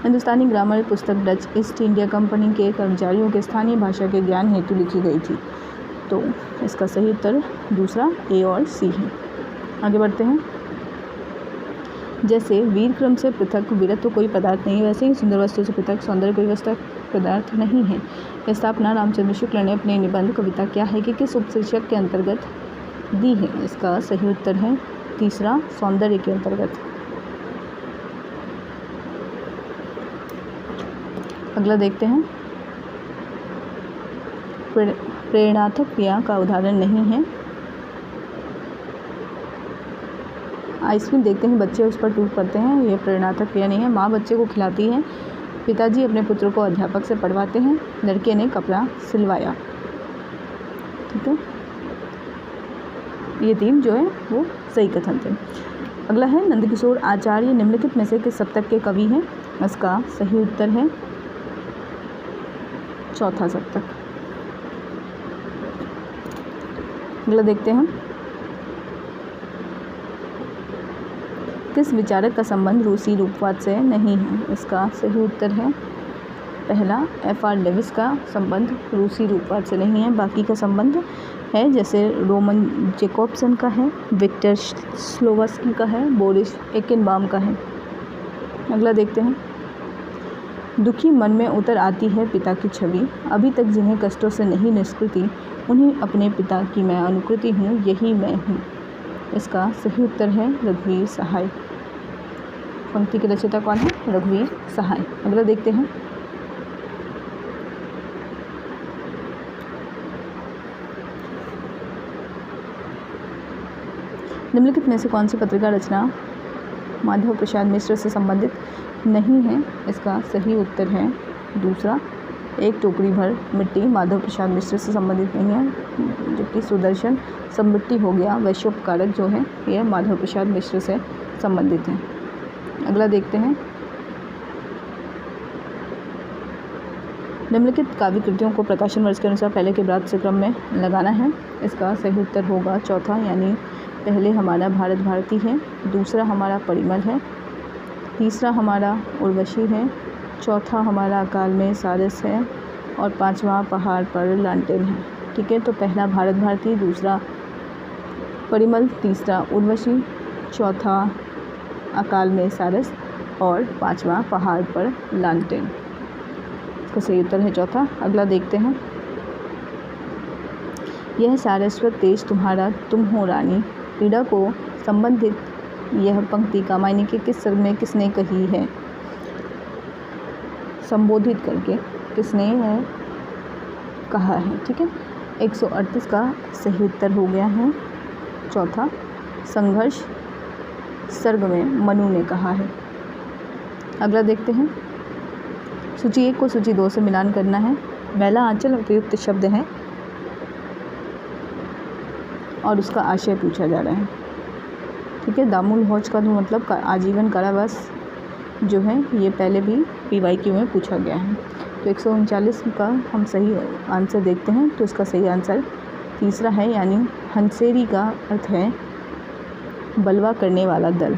हिंदुस्तानी ग्रामर पुस्तक डच ईस्ट इंडिया कंपनी के कर्मचारियों के स्थानीय भाषा के ज्ञान हेतु लिखी गई थी। तो इसका सही उत्तर दूसरा, ए और सी है। आगे बढ़ते हैं। जैसे वीर क्रम से पृथक वीरत्व कोई पदार्थ नहीं, वैसे ही सुंदर वस्तु से पृथक सौंदर्य कोई वस्तु पदार्थ नहीं है। यह स्थापना रामचंद्र शुक्ल ने अपने निबंध कविता क्या है कि किस उपशीर्षक के अंतर्गत दी है? इसका सही उत्तर है तीसरा, सौंदर्य के अंतर्गत। अगला देखते हैं। प्रेरणात्मक क्रिया का उदाहरण नहीं है। आइसक्रीम देखते हैं बच्चे उस पर टूट पड़ते हैं, यह प्रेरणात्मक क्रिया नहीं है। माँ बच्चे को खिलाती है। पिताजी अपने पुत्र को अध्यापक से पढ़वाते हैं। लड़के ने कपड़ा सिलवाया। ठीक है, ये तीन जो है वो सही कथन थे। अगला है नंदकिशोर आचार्य निम्नलिखित में से किस सप्तक के कवि हैं? इसका सही उत्तर है चौथा सप्तक। अगला देखते हैं। किस विचारक का संबंध रूसी रूपवाद से नहीं है? इसका सही उत्तर है पहला, F.R. लेविस का संबंध रूसी रूपवाद से नहीं है। बाकी का संबंध है, जैसे रोमन जेकोब्सन का है, विक्टर स्लोवस्की का है, बोरिस एकेनबाम का है। अगला देखते हैं। दुखी मन में उतर आती है पिता की छवि, अभी तक जिन्हें कष्टों से नहीं निष्कृति, उन्हीं अपने पिता की मैं अनुकृति हूँ, यही मैं हूँ। इसका सही उत्तर है रघुवीर सहाय। पंक्ति के रचयिता कौन है? रघुवीर सहाय। अगला देखते हैं। निम्नलिखित में से कौन सी पत्रिका रचना माधव प्रसाद मिश्र से संबंधित नहीं है? इसका सही उत्तर है दूसरा, एक टोकरी भर मिट्टी माधव प्रसाद मिश्र से संबंधित नहीं है। जबकि सुदर्शन सममिट्टी हो गया, वैश्योपकारक जो है यह माधव प्रसाद मिश्र से संबंधित है। अगला देखते हैं। निम्नलिखित काव्य कृतियों को प्रकाशन वर्ष के अनुसार पहले के बाद से क्रम में लगाना है। इसका सही उत्तर होगा चौथा, यानी पहले हमारा भारत भारती है, दूसरा हमारा परिमल है, तीसरा हमारा उर्वशी है, चौथा हमारा अकाल में सारस है और पांचवा पहाड़ पर लालटेन है। ठीक है, तो पहला भारत भारती, दूसरा परिमल, तीसरा उर्वशी, चौथा अकाल में सारस और पांचवा पहाड़ पर लालटेन। इसका सही उत्तर है चौथा। अगला देखते हैं। यह सारस्वत तेज तुम्हारा तुम हो रानी, पीड़ा को संबंधित यह पंक्ति कामायनी के किस सर्ग में किसने कही है? संबोधित करके किसने कहा है? ठीक है, 138 का सही उत्तर हो गया है चौथा, संघर्ष सर्ग में मनु ने कहा है। अगला देखते हैं, सूची 1 को सूची 2 से मिलान करना है। मैला आंचल उपयुक्त शब्द है और उसका आशय पूछा जा रहा है। ठीक है, दामुल हौज का तो मतलब आजीवन कारावास जो है ये पहले भी PYQ में पूछा गया है। तो 139 का हम सही आंसर देखते हैं। तो इसका सही आंसर तीसरा है, यानी हंसेरी का अर्थ है बलवा करने वाला दल।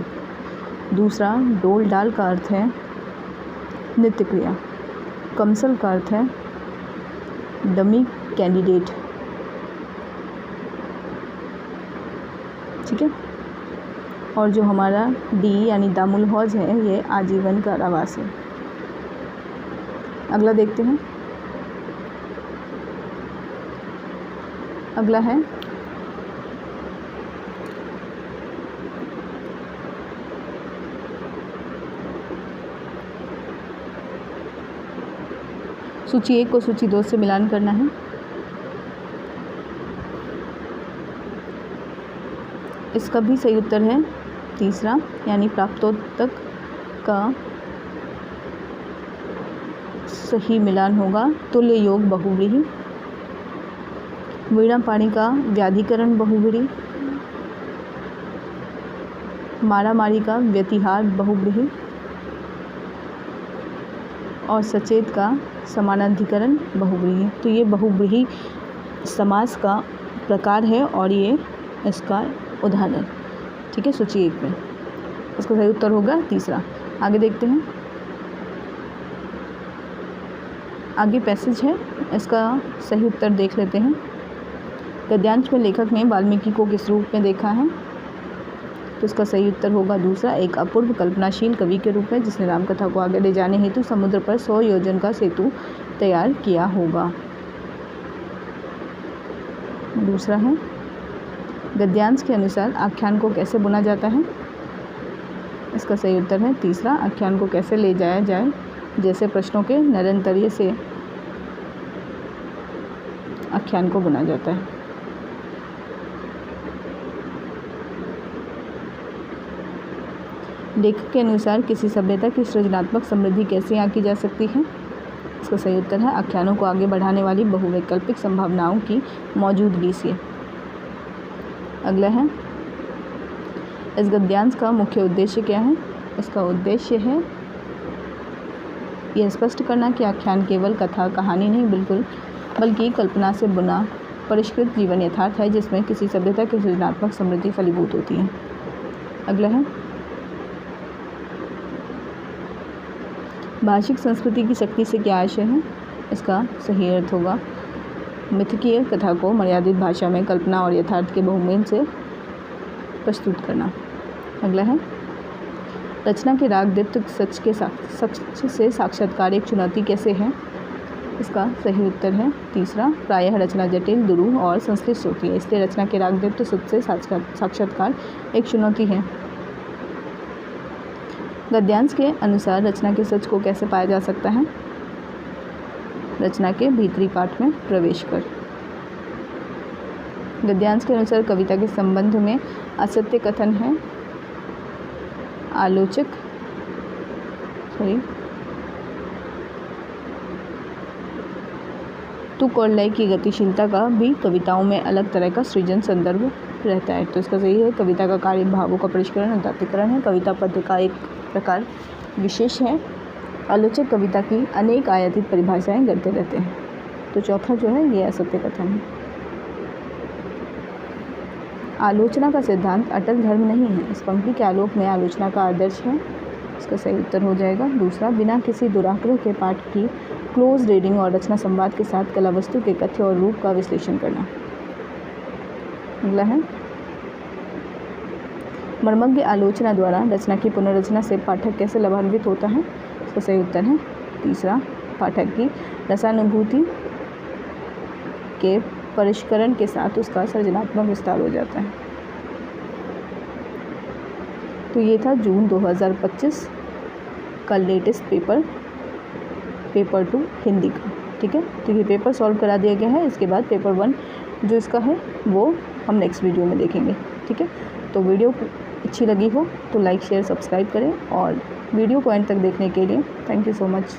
दूसरा, डोल डाल का अर्थ है नृत्य क्रिया। कमसल का अर्थ है डमी कैंडिडेट। ठीक है, और जो हमारा डी यानी दामुल हौज है ये आजीवन कारावास है। अगला देखते हैं, अगला है सूची 1 को सूची 2 से मिलान करना है। इसका भी सही उत्तर है तीसरा, यानी प्राप्तोत्तक का सही मिलान होगा तुल्य योग बहुव्रीहि। वीणा पाणी का व्याधिकरण बहुव्रीहि। मारामारी का व्यतिहार बहुव्रीहि और सचेत का समानाधिकरण बहुव्रीहि। तो ये बहुव्रीहि समास का प्रकार है और ये इसका उदाहरण। ठीक है, सूची 1 में इसका सही उत्तर होगा तीसरा। आगे देखते हैं, आगे पैसेज है, इसका सही उत्तर देख लेते हैं। गद्यांश में लेखक ने वाल्मीकि को किस रूप में देखा है? तो इसका सही उत्तर होगा दूसरा, एक अपूर्व कल्पनाशील कवि के रूप में जिसने रामकथा को आगे ले जाने हेतु समुद्र पर 100 योजन का सेतु तैयार किया होगा। दूसरा है, गद्यांश के अनुसार आख्यान को कैसे बुना जाता है? इसका सही उत्तर है तीसरा, आख्यान को कैसे ले जाया जाए जैसे प्रश्नों के निरंतर्य से आख्यान को बुना जाता है। लेखक के अनुसार किसी सभ्यता की सृजनात्मक समृद्धि कैसे आंकी जा सकती है? इसका सही उत्तर है आख्यानों को आगे बढ़ाने वाली बहुवैकल्पिक संभावनाओं की मौजूदगी से। अगला है, इस गद्यांश का मुख्य उद्देश्य क्या है? इसका उद्देश्य है यह स्पष्ट करना कि आख्यान केवल कथा कहानी नहीं बल्कि कल्पना से बुना परिष्कृत जीवन यथार्थ है जिसमें किसी सभ्यता की सृजनात्मक समृद्धि फलीभूत होती है। अगला है, भाषिक संस्कृति की शक्ति से क्या आशय है? इसका सही अर्थ होगा मिथकीय कथा को मर्यादित भाषा में कल्पना और यथार्थ के बहुमेल से प्रस्तुत करना। अगला है, रचना के राग दीप्त सच से साक्षात्कार एक चुनौती कैसे है? इसका सही उत्तर है तीसरा, प्रायः रचना जटिल, दुरूह और संश्लिष्ट होती है, इसलिए रचना के राग दीप्त सच से साक्षात्कार एक चुनौती है। गद्यांश के अनुसार रचना के सच को कैसे पाया जा सकता है? रचना के भीतरी पाठ में प्रवेश कर। गद्यांश के अनुसार कविता के संबंध में असत्य कथन है तुक और लय की गतिशीलता का भी कविताओं में अलग तरह का सृजन संदर्भ रहता है। तो इसका सही है, कविता का कार्य भावों का परिष्करण और तात्विकरण है। कविता पद्य का एक प्रकार विशेष है। आलोचक कविता की अनेक आयातित परिभाषाएं करते रहते हैं। तो चौथा जो है ये असत्य कथन है। आलोचना का सिद्धांत अटल धर्म नहीं है, इस पंक्ति के आलोक में आलोचना का आदर्श है। इसका सही उत्तर हो जाएगा दूसरा, बिना किसी दुराग्रह के पाठ की क्लोज रीडिंग और रचना संवाद के साथ कला वस्तु के कथ्य और रूप का विश्लेषण करना। अगला है, मर्मज्ञ आलोचना द्वारा रचना की पुनर्रचना से पाठक कैसे लाभान्वित होता है? इसका सही उत्तर है तीसरा, पाठक की रसानुभूति के परिष्करण के साथ उसका सृजनात्मक विस्तार हो जाता है। तो ये था जून 2025 का लेटेस्ट पेपर 2 हिंदी का। ठीक है, तो ये पेपर सॉल्व करा दिया गया है। इसके बाद पेपर 1 जो इसका है वो हम नेक्स्ट वीडियो में देखेंगे। ठीक है, तो वीडियो अच्छी लगी हो तो लाइक शेयर सब्सक्राइब करें, और वीडियो को एंड तक देखने के लिए थैंक यू सो मच।